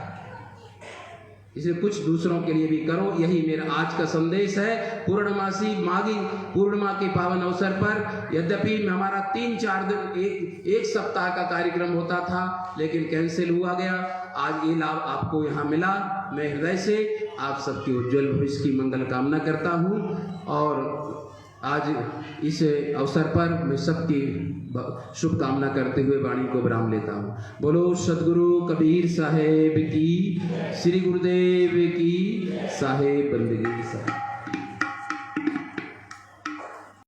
इसलिए कुछ दूसरों के लिए भी करो। यही मेरा आज का संदेश है। पूर्णमासी माघी पूर्णिमा के पावन अवसर पर यद्यपि हमारा 3-4 दिन एक सप्ताह का कार्यक्रम होता था, लेकिन कैंसिल हुआ गया। आज ये लाभ आपको यहाँ मिला। मैं हृदय से आप सबकी उज्जवल भविष्य की मंगल कामना करता हूँ और आज इस अवसर पर मैं सबकी शुभकामना करते हुए वाणी को विराम लेता हूँ। बोलो सदगुरु कबीर साहेब की, श्री गुरुदेव की साहेब बंदगी साहेब।